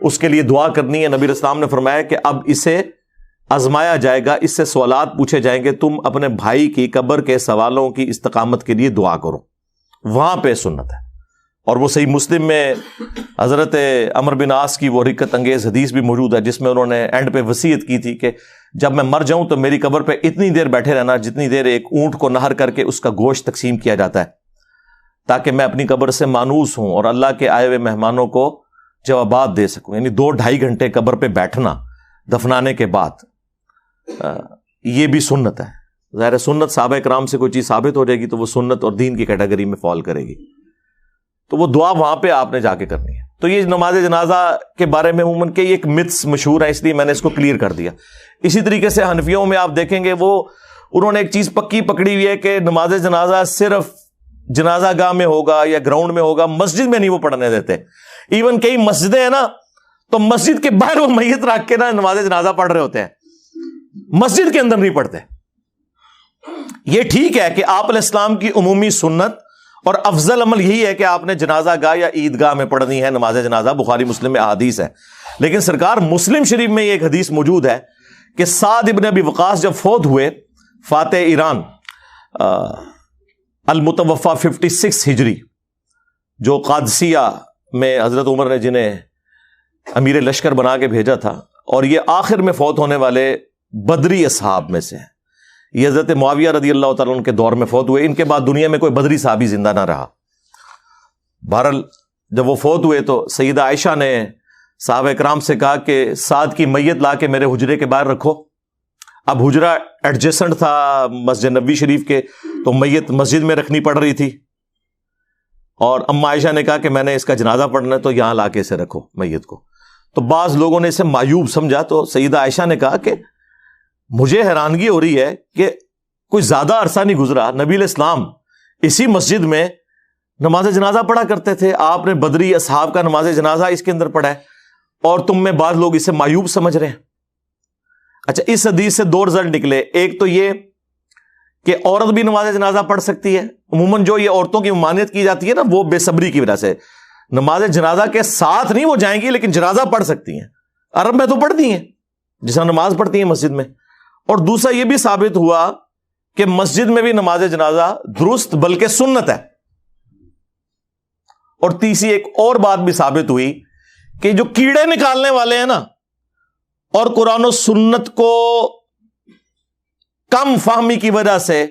اس کے لیے دعا کرنی ہے. نبی علیہ السلام نے فرمایا کہ اب اسے آزمایا جائے گا, اس سے سوالات پوچھے جائیں گے, تم اپنے بھائی کی قبر کے سوالوں کی استقامت کے لیے دعا کرو. وہاں پہ سنت ہے. اور وہ صحیح مسلم میں حضرت عمر بن عاص کی وہ رکت انگیز حدیث بھی موجود ہے جس میں انہوں نے اینڈ پہ وصیت کی تھی کہ جب میں مر جاؤں تو میری قبر پہ اتنی دیر بیٹھے رہنا جتنی دیر ایک اونٹ کو نہر کر کے اس کا گوشت تقسیم کیا جاتا ہے, تاکہ میں اپنی قبر سے مانوس ہوں اور اللہ کے آئے ہوئے مہمانوں کو جوابات دے سکوں. یعنی 2-2.5 گھنٹے قبر پہ بیٹھنا دفنانے کے بعد, یہ بھی سنت ہے. ظاہر سنت صحابہ کرام سے کوئی چیز ثابت ہو جائے گی تو وہ سنت اور دین کی کیٹیگری میں فال کرے گی. تو وہ دعا وہاں پہ آپ نے جا کے کرنی ہے. تو یہ نماز جنازہ کے بارے میں عموماً کہ یہ ایک متس مشہور ہے, اس لیے میں نے اس کو کلیئر کر دیا. اسی طریقے سے حنفیوں میں آپ دیکھیں گے وہ انہوں نے ایک چیز پکی پکڑی ہوئی ہے کہ نماز جنازہ صرف جنازہ گاہ میں ہوگا یا گراؤنڈ میں ہوگا, مسجد میں نہیں وہ پڑھنے دیتے. ایون کئی مسجدیں ہیں نا تو مسجد کے باہر وہ میت رکھ کے نا نماز جنازہ پڑھ رہے ہوتے ہیں, مسجد کے اندر نہیں پڑھتے. یہ ٹھیک ہے کہ آپ علیہ السلام کی عمومی سنت اور افضل عمل یہی ہے کہ آپ نے جنازہ گاہ یا عیدگاہ میں پڑھنی ہے نماز جنازہ, بخاری مسلم میں احادیث ہے. لیکن سرکار مسلم شریف میں یہ ایک حدیث موجود ہے کہ سعد ابن ابی وقاص جب فوت ہوئے, فاتح ایران المتوفا 56 ہجری, جو قادسیہ میں حضرت عمر نے جنہیں امیر لشکر بنا کے بھیجا تھا, اور یہ آخر میں فوت ہونے والے بدری اصحاب میں سے ہیں. یہ حضرت معاویہ رضی اللہ تعالیٰ عنہ کے دور میں فوت ہوئے, ان کے بعد دنیا میں کوئی بدری صحابی زندہ نہ رہا. بہرحال جب وہ فوت ہوئے تو سیدہ عائشہ نے صحابہ کرام سے کہا کہ سعد کی میت لا کے میرے حجرے کے باہر رکھو. اب حجرہ ایڈجسنٹ تھا مسجد نبوی شریف کے, تو میت مسجد میں رکھنی پڑ رہی تھی, اور اما عائشہ نے کہا کہ میں نے اس کا جنازہ پڑھنا ہے تو یہاں لا کے اسے رکھو میت کو. تو بعض لوگوں نے اسے معیوب سمجھا, تو سیدہ عائشہ نے کہا کہ مجھے حیرانگی ہو رہی ہے کہ کوئی زیادہ عرصہ نہیں گزرا, نبی علیہ السلام اسی مسجد میں نماز جنازہ پڑھا کرتے تھے, آپ نے بدری اصحاب کا نماز جنازہ اس کے اندر پڑھا ہے, اور تم میں بعض لوگ اسے معیوب سمجھ رہے ہیں. اچھا, اس حدیث سے دو رزلٹ نکلے. ایک تو یہ کہ عورت بھی نماز جنازہ پڑھ سکتی ہے. عموماً جو یہ عورتوں کی ممانعت کی جاتی ہے نا, وہ بے صبری کی وجہ سے. نماز جنازہ کے ساتھ نہیں وہ جائیں گی, لیکن جنازہ پڑھ سکتی ہیں. عرب میں تو پڑھتی ہیں جس طرح نماز پڑھتی ہیں مسجد میں. اور دوسرا یہ بھی ثابت ہوا کہ مسجد میں بھی نماز جنازہ درست بلکہ سنت ہے. اور تیسری ایک اور بات بھی ثابت ہوئی کہ جو کیڑے نکالنے والے ہیں نا, اور قرآن و سنت کو کم فہمی کی وجہ سے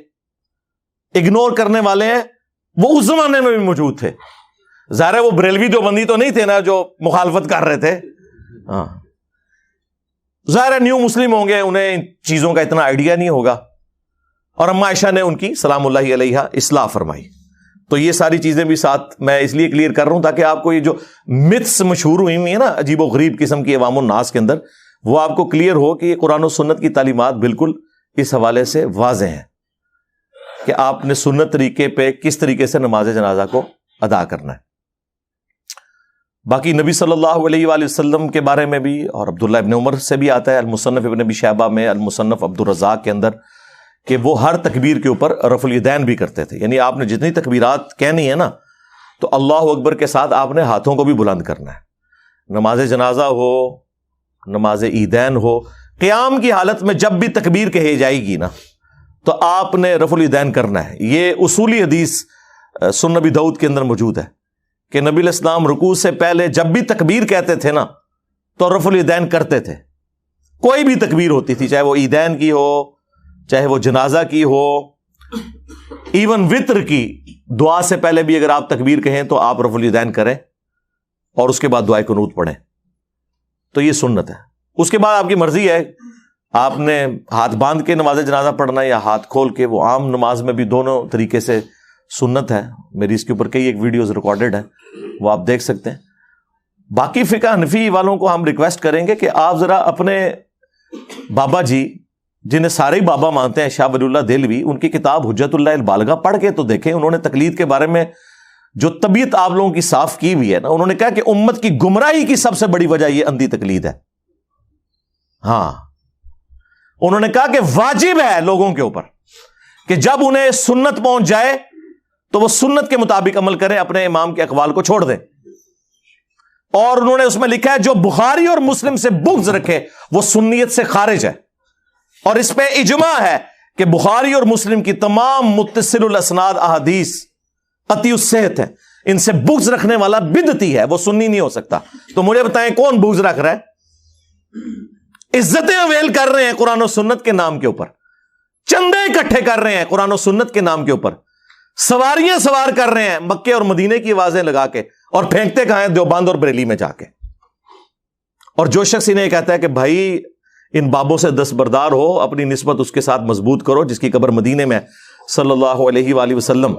اگنور کرنے والے ہیں, وہ اس زمانے میں بھی موجود تھے. ظاہر ہے وہ بریلوی دیوبندی تو نہیں تھے نا جو مخالفت کر رہے تھے. ہاں, ظاہر ہے نیو مسلم ہوں گے, انہیں ان چیزوں کا اتنا آئیڈیا نہیں ہوگا. اور اما عائشہ نے ان کی سلام اللہ علیہا اصلاح فرمائی. تو یہ ساری چیزیں بھی ساتھ میں اس لیے کلیئر کر رہا ہوں تاکہ آپ کو یہ جو متس مشہور ہوئی ہیں نا عجیب و غریب قسم کی عوام الناس کے اندر, وہ آپ کو کلیئر ہو کہ یہ قرآن و سنت کی تعلیمات بالکل اس حوالے سے واضح ہیں کہ آپ نے سنت طریقے پہ کس طریقے سے نماز جنازہ کو ادا کرنا ہے. باقی نبی صلی اللہ علیہ وآلہ وسلم کے بارے میں بھی, اور عبداللہ ابن عمر سے بھی آتا ہے المصنف ابن ابی شیبہ میں, المصنف عبد الرزاق کے اندر, کہ وہ ہر تکبیر کے اوپر رفع الیدین بھی کرتے تھے. یعنی آپ نے جتنی تکبیرات کہنی ہے نا, تو اللہ اکبر کے ساتھ آپ نے ہاتھوں کو بھی بلند کرنا ہے. نماز جنازہ ہو, نماز عیدین ہو, قیام کی حالت میں جب بھی تکبیر کہی جائے گی نا, تو آپ نے رفع الیدین کرنا ہے. یہ اصولی حدیث سنن نبی داؤد کے اندر موجود ہے کہ نبی علیہ السلام رکوع سے پہلے جب بھی تکبیر کہتے تھے نا, تو رفع الیدین کرتے تھے. کوئی بھی تکبیر ہوتی تھی, چاہے وہ عیدین کی ہو, چاہے وہ جنازہ کی ہو, ایون وطر کی دعا سے پہلے بھی اگر آپ تکبیر کہیں تو آپ رفع الیدین کریں, اور اس کے بعد دعائے قنوت پڑھیں. تو یہ سنت ہے. اس کے بعد آپ کی مرضی ہے, آپ نے ہاتھ باندھ کے نماز جنازہ پڑھنا ہے یا ہاتھ کھول کے. وہ عام نماز میں بھی دونوں طریقے سے سنت ہے. میری اس کے اوپر کئی ایک ویڈیوز ریکارڈڈ ہیں, وہ آپ دیکھ سکتے ہیں. باقی فقہ حنفی والوں کو ہم ریکویسٹ کریں گے کہ آپ ذرا اپنے بابا جی, جنہیں سارے ہی بابا مانتے ہیں, شاہ ولی اللہ دہلوی, ان کی کتاب حجت اللہ البالغہ پڑھ کے تو دیکھیں. انہوں نے تقلید کے بارے میں جو طبیعت آپ لوگوں کی صاف کی ہوئی ہے نا, انہوں نے کہا کہ امت کی گمراہی کی سب سے بڑی وجہ یہ اندھی تقلید ہے. ہاں, انہوں نے کہا کہ واجب ہے لوگوں کے اوپر کہ جب انہیں سنت پہنچ جائے تو وہ سنت کے مطابق عمل کریں, اپنے امام کے اقوال کو چھوڑ دیں. اور انہوں نے اس میں لکھا ہے جو بخاری اور مسلم سے بغض رکھے وہ سنیت سے خارج ہے. اور اس پہ اجماع ہے کہ بخاری اور مسلم کی تمام متصل الاسناد احادیث قطعی الصحت ہیں. ان سے بغض رکھنے والا بدعتی ہے, وہ سنی نہیں ہو سکتا. تو مجھے بتائیں کون بغض رکھ رہا ہے؟ عزتیں اویل کر رہے ہیں قرآن و سنت کے نام کے اوپر, چندے اکٹھے کر رہے ہیں قرآن و سنت کے نام کے اوپر, سواریاں سوار کر رہے ہیں مکے اور مدینے کی آوازیں لگا کے, اور پھینکتے کہاں ہیں دیوبند اور بریلی میں جا کے. اور جو شخص انہیں کہتا ہے کہ بھائی ان بابوں سے دستبردار ہو, اپنی نسبت اس کے ساتھ مضبوط کرو جس کی قبر مدینے میں صلی اللہ علیہ وآلہ وسلم,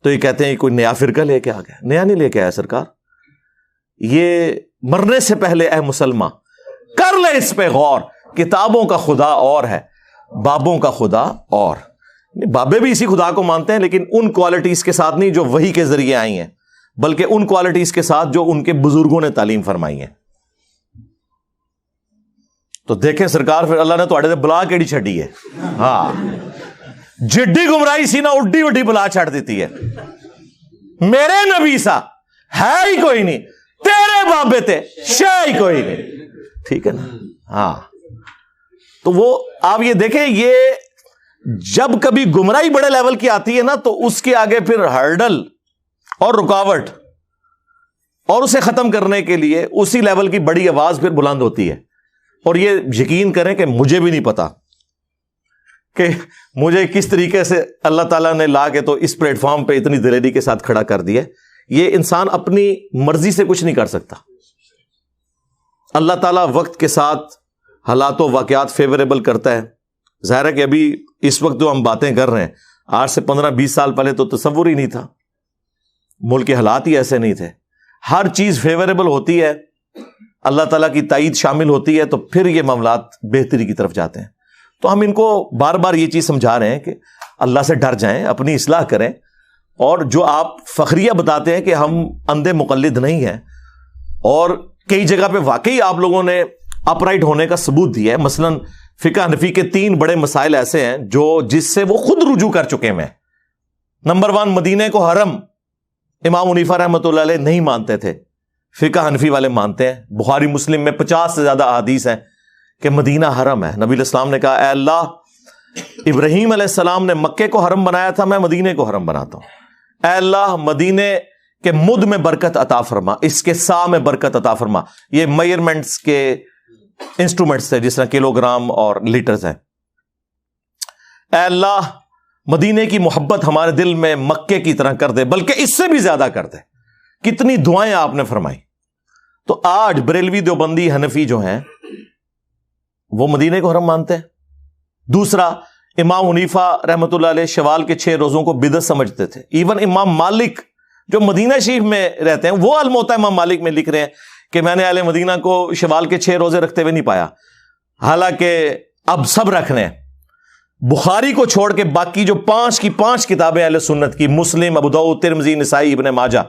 تو یہ کہتے ہیں کوئی نیا فرقہ لے کے آ گیا. نیا نہیں لے کے آیا سرکار, یہ مرنے سے پہلے اے مسلمان کر لے اس پہ غور, کتابوں کا خدا اور ہے, بابوں کا خدا اور. بابے بھی اسی خدا کو مانتے ہیں, لیکن ان کوالٹیز کے ساتھ نہیں جو وحی کے ذریعے آئی ہیں, بلکہ ان کوالٹیز کے ساتھ جو ان کے بزرگوں نے تعلیم فرمائی ہیں. تو دیکھیں سرکار پھر اللہ نے تو بلا کیڑی چھڈی ہے. ہاں جڈی گمراہی سی نا اڈی وڈی بلا چھڑ دیتی ہے. میرے نبی سا ہے ہی کوئی نہیں, تیرے بابے تے شے ہی کوئی نہیں. ٹھیک ہے نا. ہاں تو وہ آپ یہ دیکھیں, یہ جب کبھی گمراہی بڑے لیول کی آتی ہے نا تو اس کے آگے پھر ہرڈل اور رکاوٹ اور اسے ختم کرنے کے لیے اسی لیول کی بڑی آواز پھر بلند ہوتی ہے. اور یہ یقین کریں کہ مجھے بھی نہیں پتا کہ مجھے کس طریقے سے اللہ تعالیٰ نے لا کے تو اس پلیٹ فارم پہ اتنی دلیری کے ساتھ کھڑا کر دیا. یہ انسان اپنی مرضی سے کچھ نہیں کر سکتا. اللہ تعالیٰ وقت کے ساتھ حالات و واقعات فیوریبل کرتا ہے. ظاہر ہے کہ ابھی اس وقت جو ہم باتیں کر رہے ہیں, آج سے 15-20 سال پہلے تو تصور ہی نہیں تھا, ملک کے حالات ہی ایسے نہیں تھے. ہر چیز فیوریبل ہوتی ہے, اللہ تعالیٰ کی تائید شامل ہوتی ہے, تو پھر یہ معاملات بہتری کی طرف جاتے ہیں. تو ہم ان کو بار بار یہ چیز سمجھا رہے ہیں کہ اللہ سے ڈر جائیں, اپنی اصلاح کریں. اور جو آپ فخریہ بتاتے ہیں کہ ہم اندھے مقلد نہیں ہیں, اور کئی جگہ پہ واقعی آپ لوگوں نے اپ رائٹ ہونے کا ثبوت دیا ہے. مثلا فقہ حنفی کے 3 بڑے مسائل ایسے ہیں جس سے وہ خود رجوع کر چکے ہیں. نمبر 1, مدینے کو حرم امام حنیفہ رحمۃ اللہ علیہ نہیں مانتے تھے, فقہ حنفی والے مانتے ہیں. بخاری مسلم میں 50 سے زیادہ احادیث ہیں کہ مدینہ حرم ہے. نبی علیہ السلام نے کہا, اے اللہ ابراہیم علیہ السلام نے مکے کو حرم بنایا تھا, میں مدینے کو حرم بناتا ہوں. اے اللہ مدینے کے مد میں برکت عطا فرما, اس کے سا میں برکت عطا فرما. یہ میئرمنٹس کے انسٹرومنٹس تھے, جس طرح کلو گرام اور لیٹرز ہیں. اے اللہ مدینے کی محبت ہمارے دل میں مکے کی طرح کر دے, بلکہ اس سے بھی زیادہ کر دے. کتنی دعائیں آپ نے فرمائی. تو آج بریلوی دیوبندی حنفی جو ہیں وہ مدینے کو حرم مانتے ہیں. دوسرا, امام حنیفہ رحمۃ اللہ علیہ شوال کے 6 روزوں کو بدعت سمجھتے تھے. ایون امام مالک جو مدینہ شریف میں رہتے ہیں, وہ الموطا امام مالک میں لکھ رہے ہیں کہ میں نے اہل مدینہ کو شوال کے 6 روزے رکھتے ہوئے نہیں پایا, حالانکہ اب سب رکھنے ہیں. بخاری کو چھوڑ کے باقی جو 5 کی 5 کتابیں اہل سنت کی, مسلم, ابو داؤد, ترمذی, نسائی, ابن ماجہ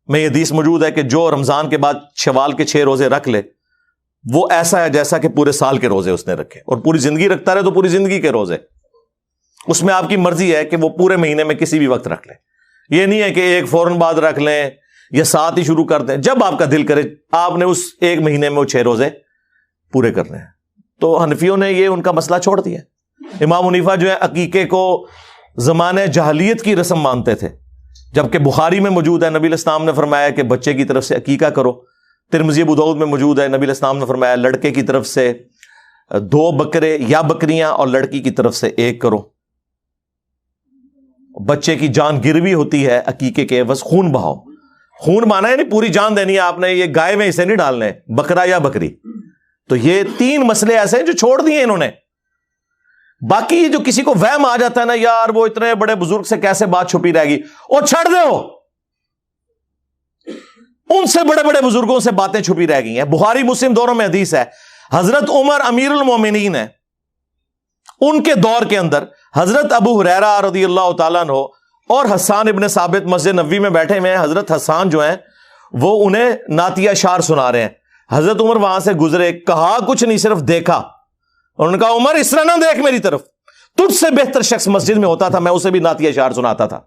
میں یہ حدیث موجود ہے کہ جو رمضان کے بعد شوال کے 6 روزے رکھ لے وہ ایسا ہے جیسا کہ پورے سال کے روزے اس نے رکھے, اور پوری زندگی رکھتا رہے تو پوری زندگی کے روزے. اس میں آپ کی مرضی ہے کہ وہ پورے مہینے میں کسی بھی وقت رکھ لیں. یہ نہیں ہے کہ ایک فوراً بعد رکھ لیں یا ساتھ ہی شروع کر دیں, جب آپ کا دل کرے آپ نے اس ایک مہینے میں وہ 6 روزے پورے کرنے ہیں. تو حنفیوں نے یہ ان کا مسئلہ چھوڑ دیا. امام حنیفہ جو ہے عقیقے کو زمانے جاہلیت کی رسم مانتے تھے, جبکہ بخاری میں موجود ہے نبی علیہ السلام نے فرمایا کہ بچے کی طرف سے عقیقہ کرو. ترمذی ابو داؤد میں موجود ہے نبی علیہ السلام نے فرمایا لڑکے کی طرف سے 2 بکرے یا بکریاں اور لڑکی کی طرف سے 1 کرو. بچے کی جان گروی ہوتی ہے عقیقے کے عوض خون بہاؤ. خون مانا ہے نہیں پوری جان دینی ہے آپ نے, یہ گائے میں اسے نہیں ڈالنے, بکرا یا بکری. تو یہ 3 مسئلے ایسے ہیں جو چھوڑ دیے انہوں نے. باقی جو کسی کو وہم آ جاتا ہے نا, یار وہ اتنے بڑے بزرگ سے کیسے بات چھپی رہے گی, اور چھڑ دو, ان سے بڑے بڑے بزرگوں سے باتیں چھپی رہ گئی ہیں. بخاری مسلم دونوں میں حدیث ہے, حضرت عمر امیر المومنین ہے, ان کے دور کے اندر حضرت ابو ہریرہ رضی اللہ تعالیٰ عنہ اور حسان ابن ثابت مسجد نبوی میں بیٹھے ہوئے ہیں. حضرت حسان جو ہیں وہ انہیں نعتیہ شعر سنا رہے ہیں. حضرت عمر وہاں سے گزرے, کہا کچھ نہیں, صرف دیکھا. انہوں نے کہا عمر اس طرح نہ دیکھ میری طرف, تجھ سے بہتر شخص مسجد میں ہوتا تھا, میں اسے بھی نعتیہ شعر سناتا تھا.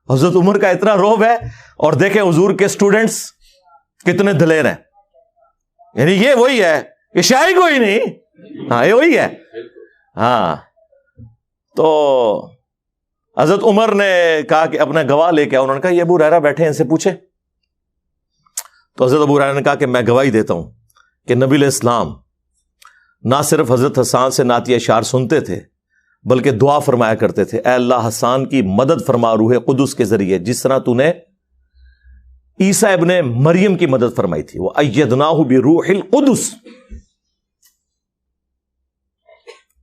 حضرت عمر کا اتنا روب ہے. اور دیکھیں حضور کے اسٹوڈنٹس کتنے دلیر ہیں. یعنی یہ وہی ہے کہ شاعری کوئی نہیں, ہاں یہ وہی ہے. ہاں تو حضرت عمر نے کہا کہ اپنا گواہ لے کے آؤ. انہوں نے کہا یہ ابو ہریرہ بیٹھے ہیں, ان سے پوچھے. تو حضرت ابو ہریرہ نے کہا کہ میں گواہی دیتا ہوں کہ نبی علیہ السلام نہ صرف حضرت حسان سے نعتیہ شعر سنتے تھے بلکہ دعا فرمایا کرتے تھے, اے اللہ حسان کی مدد فرما روح قدس کے ذریعے, جس طرح تو نے عیسیٰ ابن مریم کی مدد فرمائی تھی. وہ ایدناہ بروح القدس.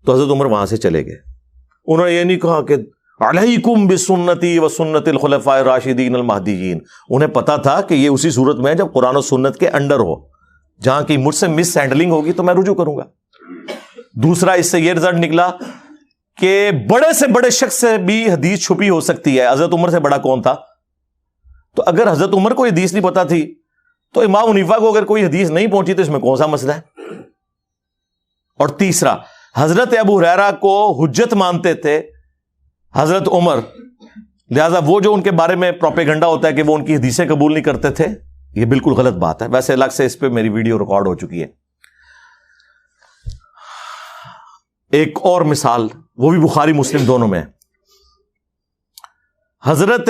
تو حضرت عمر وہاں سے چلے گئے. انہوں نے یہ نہیں کہا کہ علیکم بسنتی و سنت الخلفاء الراشدین المہدیین. انہیں پتا تھا کہ یہ اسی صورت میں ہے جب قرآن و سنت کے انڈر ہو, جہاں کی مجھ سے مس ہینڈلنگ ہوگی تو میں رجوع کروں گا. دوسرا اس سے یہ رزلٹ نکلا کہ بڑے سے بڑے شخص سے بھی حدیث چھپی ہو سکتی ہے. حضرت عمر سے بڑا کون تھا؟ تو اگر حضرت عمر کو یہ حدیث نہیں پتا تھی تو امام حنیفہ کو اگر کوئی حدیث نہیں پہنچی تو اس میں کون سا مسئلہ ہے؟ اور تیسرا، حضرت ابو ہریرہ کو حجت مانتے تھے حضرت عمر، لہذا وہ جو ان کے بارے میں پروپیگنڈا ہوتا ہے کہ وہ ان کی حدیثیں قبول نہیں کرتے تھے، یہ بالکل غلط بات ہے. ویسے الگ سے اس پہ میری ویڈیو ریکارڈ ہو چکی ہے. ایک اور مثال، وہ بھی بخاری مسلم دونوں میں. حضرت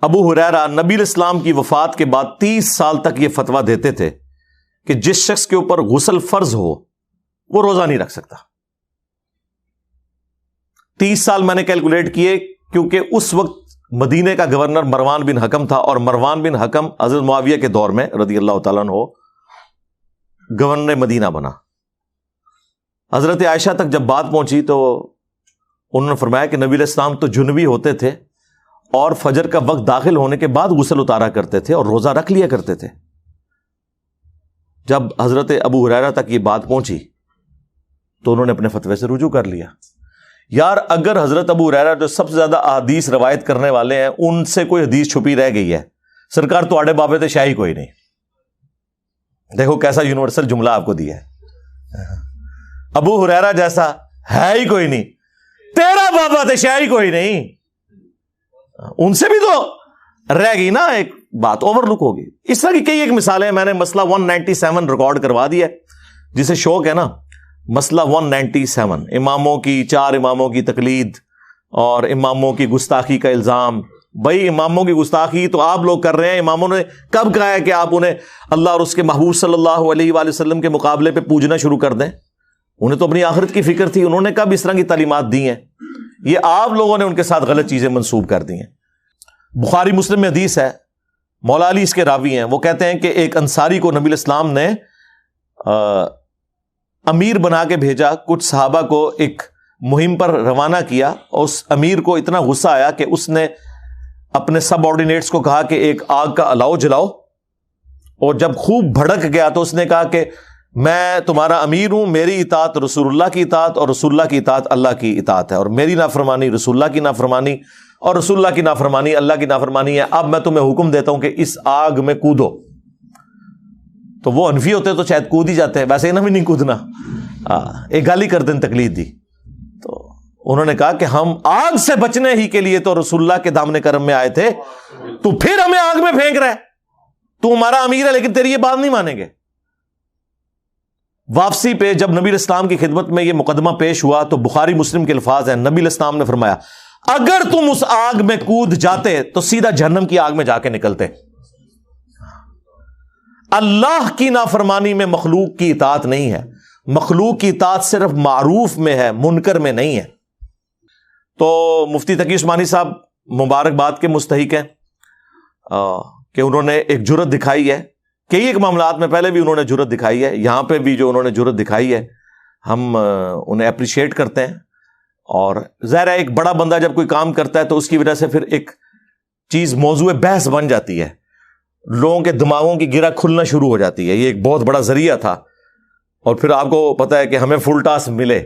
ابو ہریرہ نبی الاسلام کی وفات کے بعد 30 سال تک یہ فتویٰ دیتے تھے کہ جس شخص کے اوپر غسل فرض ہو وہ روزہ نہیں رکھ سکتا. 30 سال میں نے کیلکولیٹ کیے، کیونکہ اس وقت مدینے کا گورنر مروان بن حکم تھا، اور مروان بن حکم حضرت معاویہ کے دور میں رضی اللہ تعالیٰ عنہ گورنر مدینہ بنا. حضرت عائشہ تک جب بات پہنچی تو انہوں نے فرمایا کہ نبی علیہ السلام تو جنبی ہوتے تھے اور فجر کا وقت داخل ہونے کے بعد غسل اتارا کرتے تھے اور روزہ رکھ لیا کرتے تھے. جب حضرت ابو ہریرہ تک یہ بات پہنچی تو انہوں نے اپنے فتوے سے رجوع کر لیا. یار اگر حضرت ابو ہریرہ جو سب سے زیادہ احادیث روایت کرنے والے ہیں ان سے کوئی حدیث چھپی رہ گئی ہے، سرکار تو آڑے بابے تے شاہی کوئی نہیں. دیکھو کیسا یونیورسل جملہ آپ کو دیا ہے. ابو ہریرہ جیسا ہے ہی کوئی نہیں، تیرا بابا تے شاہی کوئی نہیں. ان سے بھی تو رہ گئی نا ایک بات، اوور لک ہوگی. اس طرح کی کئی ایک مثالیں میں نے مسئلہ 197 ریکارڈ کروا دی ہے، جسے شوق ہے نا. مسئلہ 197، اماموں کی 4 اماموں کی تقلید اور اماموں کی گستاخی کا الزام. بھائی اماموں کی گستاخی تو آپ لوگ کر رہے ہیں. اماموں نے کب کہا ہے کہ آپ انہیں اللہ اور اس کے محبوب صلی اللہ علیہ وآلہ وسلم کے مقابلے پہ پوجنا شروع کر دیں؟ انہیں تو اپنی آخرت کی فکر تھی. انہوں نے کب اس طرح کی تعلیمات دی ہیں؟ یہ آپ لوگوں نے ان کے ساتھ غلط چیزیں منسوب کر دی ہیں. بخاری مسلم میں حدیث ہے، مولا علی اس کے راوی ہیں. وہ کہتے ہیں کہ ایک انصاری کو نبی الاسلام نے امیر بنا کے بھیجا، کچھ صحابہ کو ایک مہم پر روانہ کیا، اور اس امیر کو اتنا غصہ آیا کہ اس نے اپنے سب آرڈینیٹس کو کہا کہ ایک آگ کا الاؤ جلاؤ. اور جب خوب بھڑک گیا تو اس نے کہا کہ میں تمہارا امیر ہوں، میری اطاعت رسول اللہ کی اطاعت اور رسول اللہ کی اطاعت اللہ کی اطاعت ہے، اور میری نافرمانی رسول اللہ کی نافرمانی اور رسول اللہ کی نافرمانی اللہ کی نافرمانی ہے. اب میں تمہیں حکم دیتا ہوں کہ اس آگ میں کودو. تو وہ حنفی ہوتے تو شاید کود ہی جاتے ہیں، ویسے انہیں بھی نہیں کودنا. ایک گالی کر دیں تقلید دی. تو انہوں نے کہا کہ ہم آگ سے بچنے ہی کے لیے تو رسول اللہ کے دامن کرم میں آئے تھے، تو پھر ہمیں آگ میں پھینک رہا ہے. تو ہمارا امیر ہے لیکن تیری یہ بات نہیں مانیں گے. واپسی پہ جب نبی الاسلام کی خدمت میں یہ مقدمہ پیش ہوا تو بخاری مسلم کے الفاظ ہیں، نبی الاسلام نے فرمایا اگر تم اس آگ میں کود جاتے تو سیدھا جہنم کی آگ میں جا کے نکلتے. اللہ کی نافرمانی میں مخلوق کی اطاعت نہیں ہے. مخلوق کی اطاعت صرف معروف میں ہے، منکر میں نہیں ہے. تو مفتی تقی عثمانی صاحب مبارکباد کے مستحق ہیں کہ انہوں نے ایک جرت دکھائی ہے. کئی ایک معاملات میں پہلے بھی انہوں نے جرت دکھائی ہے، یہاں پہ بھی جو انہوں نے جرت دکھائی ہے ہم انہیں اپریشیٹ کرتے ہیں. اور ظاہر ہے ایک بڑا بندہ جب کوئی کام کرتا ہے تو اس کی وجہ سے پھر ایک چیز موضوع بحث بن جاتی ہے، لوگوں کے دماغوں کی گرہ کھلنا شروع ہو جاتی ہے. یہ ایک بہت بڑا ذریعہ تھا. اور پھر آپ کو پتا ہے کہ ہمیں فل ٹاس ملے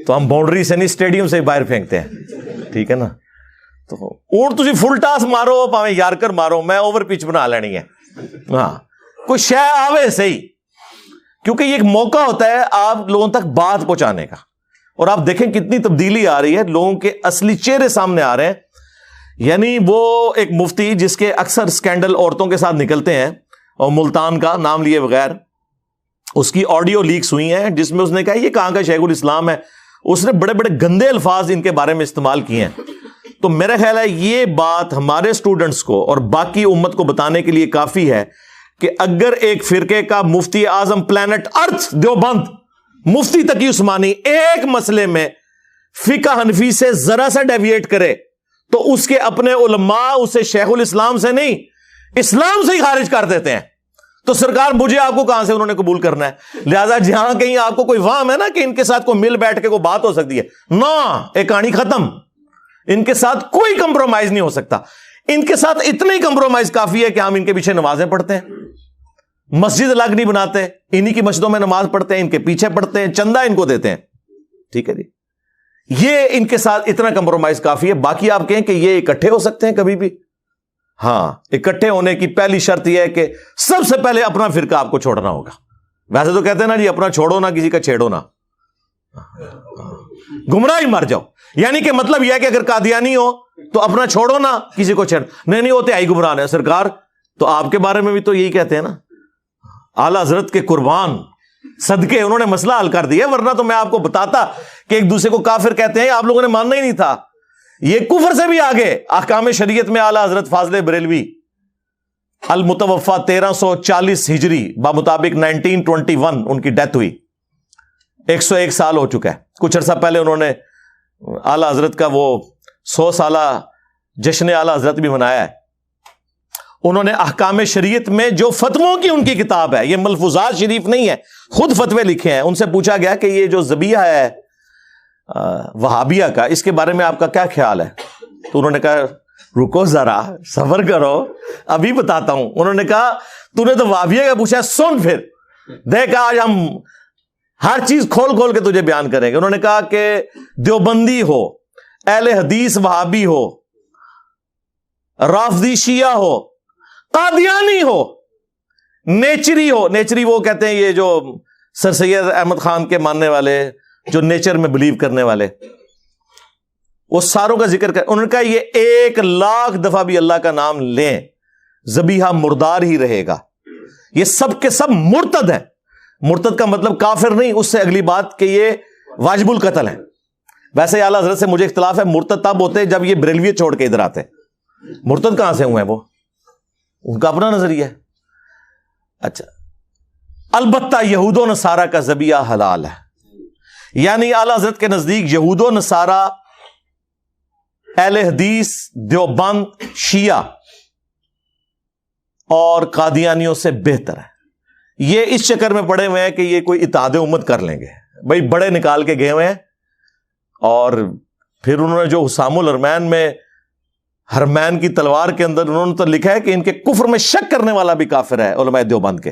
تو ہم باؤنڈری سے نہیں اسٹیڈیم سے باہر پھینکتے ہیں، ٹھیک ہے نا. تو اونٹ تجھے فل ٹاس مارو پاویں یارکر مارو، میں اوور پچ بنا لینی ہے. ہاں کوئی شے آوے صحیح، کیونکہ یہ ایک موقع ہوتا ہے آپ لوگوں تک بات پہنچانے کا. اور آپ دیکھیں کتنی تبدیلی آ رہی ہے، لوگوں کے اصلی چہرے سامنے آ رہے ہیں. یعنی وہ ایک مفتی جس کے اکثر سکینڈل عورتوں کے ساتھ نکلتے ہیں، اور ملتان کا نام لیے بغیر اس کی آڈیو لیکس ہوئی ہیں جس میں اس نے کہا یہ کہاں کا شیخ الاسلام ہے. اس نے بڑے بڑے گندے الفاظ ان کے بارے میں استعمال کیے ہیں. تو میرا خیال ہے یہ بات ہمارے اسٹوڈنٹس کو اور باقی امت کو بتانے کے لیے کافی ہے کہ اگر ایک فرقے کا مفتی اعظم پلانٹ ارتھ دیوبند مفتی تقی عثمانی ایک مسئلے میں فقہ حنفی سے ذرا سا ڈیویٹ کرے تو اس کے اپنے علماء اسے شیخ الاسلام سے نہیں اسلام سے ہی خارج کر دیتے ہیں. تو سرکار مجھے آپ کو کہاں سے انہوں نے قبول کرنا ہے؟ لہذا جہاں کہیں آپ کو کوئی وہم ہے نا کہ ان کے ساتھ کوئی مل بیٹھ کے کوئی بات ہو سکتی ہے، نا ایک کہانی ختم. ان کے ساتھ کوئی کمپرومائز نہیں ہو سکتا. ان کے ساتھ اتنا ہی کمپرومائز کافی ہے کہ ہم ان کے پیچھے نمازیں پڑھتے ہیں، مسجد الگ نہیں بناتے، انہی کی مسجدوں میں نماز پڑھتے ہیں، ان کے پیچھے پڑھتے ہیں، چندہ ان کو دیتے ہیں. ٹھیک ہے جی، یہ ان کے ساتھ اتنا کمپرومائز کافی ہے. باقی آپ کہیں کہ یہ اکٹھے ہو سکتے ہیں کبھی بھی، ہاں اکٹھے ہونے کی پہلی شرط یہ ہے کہ سب سے پہلے اپنا فرقہ آپ کو چھوڑنا ہوگا. ویسے تو کہتے ہیں نا جی اپنا چھوڑو نہ کسی کا چھیڑو نہ, گمراہ ہی مر جاؤ. یعنی کہ مطلب یہ ہے کہ اگر قادیانی ہو تو اپنا چھوڑو نہ کسی کو چھیڑ. نہیں ہوتے آئی گمراہ ہے سرکار, تو آپ کے بارے میں بھی تو یہی کہتے ہیں نا. اعلیٰ حضرت کے قربان صدقے انہوں نے مسئلہ حل کر دیا, ورنہ تو میں آپ کو بتاتا کہ ایک دوسرے کو کافر کہتے ہیں, آپ لوگوں نے ماننا ہی نہیں تھا. یہ کفر سے بھی آگے احکام شریعت میں اعلیٰ حضرت فاضل بریلوی المتوفا 1340 ہجری بمطابق 1921 ان کی ڈیتھ ہوئی, 101 سال ہو چکا ہے. کچھ عرصہ پہلے انہوں نے اعلیٰ حضرت کا وہ 100 سالہ جشن اعلیٰ حضرت بھی منایا ہے. انہوں نے احکام شریعت میں جو فتووں کی ان کی کتاب ہے, یہ ملفوظات شریف نہیں ہے, خود فتوے لکھے ہیں. ان سے پوچھا گیا کہ یہ جو ذبیحہ ہے وہابیہ کا, اس کے بارے میں آپ کا کیا خیال ہے؟ تو انہوں نے کہا رکو ذرا صبر کرو ابھی بتاتا ہوں. انہوں نے کہا تو نے تو وہابیہ کا پوچھا, سن پھر دیکھ آج ہم ہر چیز کھول کھول کے تجھے بیان کریں گے. انہوں نے کہا کہ دیوبندی ہو, اہل حدیث وہابی ہو, رافضی شیعہ ہو, قادیانی ہو, نیچری ہو. نیچری وہ کہتے ہیں یہ جو سر سید احمد خان کے ماننے والے, جو نیچر میں بلیو کرنے والے, وہ ساروں کا ذکر کر. انہوں نے کہا یہ 1,00,000 دفعہ بھی اللہ کا نام لیں ذبیحہ مردار ہی رہے گا. یہ سب کے سب مرتد ہیں. مرتد کا مطلب کافر نہیں, اس سے اگلی بات کہ یہ واجب القتل ہیں. ویسے اعلیٰ حضرت سے مجھے اختلاف ہے, مرتد تب ہوتے جب یہ بریلوی چھوڑ کے ادھر آتے. مرتد کہاں سے ہوئے ہیں وہ, ان کا اپنا نظریہ ہے. اچھا, البتہ یہود و نصارہ کا ذبیحہ حلال ہے. یعنی اعلیٰ حضرت کے نزدیک یہود و نصارہ, اہل حدیث, دیوبند, شیعہ اور قادیانیوں سے بہتر ہے. یہ اس چکر میں پڑے ہوئے ہیں کہ یہ کوئی اتحاد امت کر لیں گے. بھائی بڑے نکال کے گئے ہوئے ہیں, اور پھر انہوں نے جو حسام الحرمین میں حرمین کی تلوار کے اندر انہوں نے تو لکھا ہے کہ ان کے کفر میں شک کرنے والا بھی کافر ہے علماء دیوبند کے.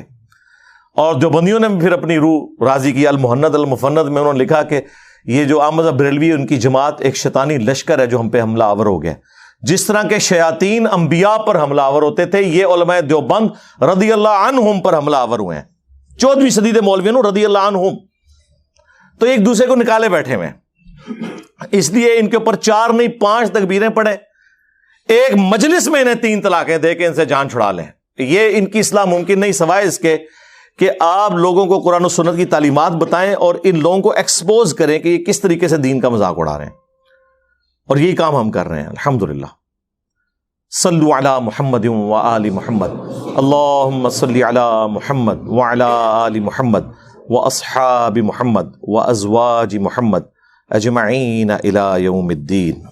اور دیوبندیوں نے پھر اپنی روح راضی کی, المہند المفند میں انہوں نے لکھا کہ یہ جو احمد بریلوی ان کی جماعت ایک شیطانی لشکر ہے جو ہم پہ حملہ آور ہو گیا. جس طرح کے شیاطین انبیاء پر حملہ آور ہوتے تھے, یہ علماء دیوبند رضی اللہ عنہم پر حملہ آور ہوئے ہیں. 14ویں صدی کے مولویوں رضی اللہ عنہم تو ایک دوسرے کو نکالے بیٹھے ہوئے ہیں. اس لیے ان کے اوپر 4 نہیں 5 تکبیریں پڑے, ایک مجلس میں انہیں 3 طلاقیں دے کے ان سے جان چھڑا لیں. یہ ان کی اصلاح ممکن نہیں سوائے اس کے کہ آپ لوگوں کو قرآن و سنت کی تعلیمات بتائیں اور ان لوگوں کو ایکسپوز کریں کہ یہ کس طریقے سے دین کا مذاق اڑا رہے ہیں. اور یہی کام ہم کر رہے ہیں الحمدللہ. صلو علی محمد و آل محمد, اللہم صلی علی محمد وعلی آل محمد و اصحاب محمد و ازواج محمد اجمعین الی یوم الدین.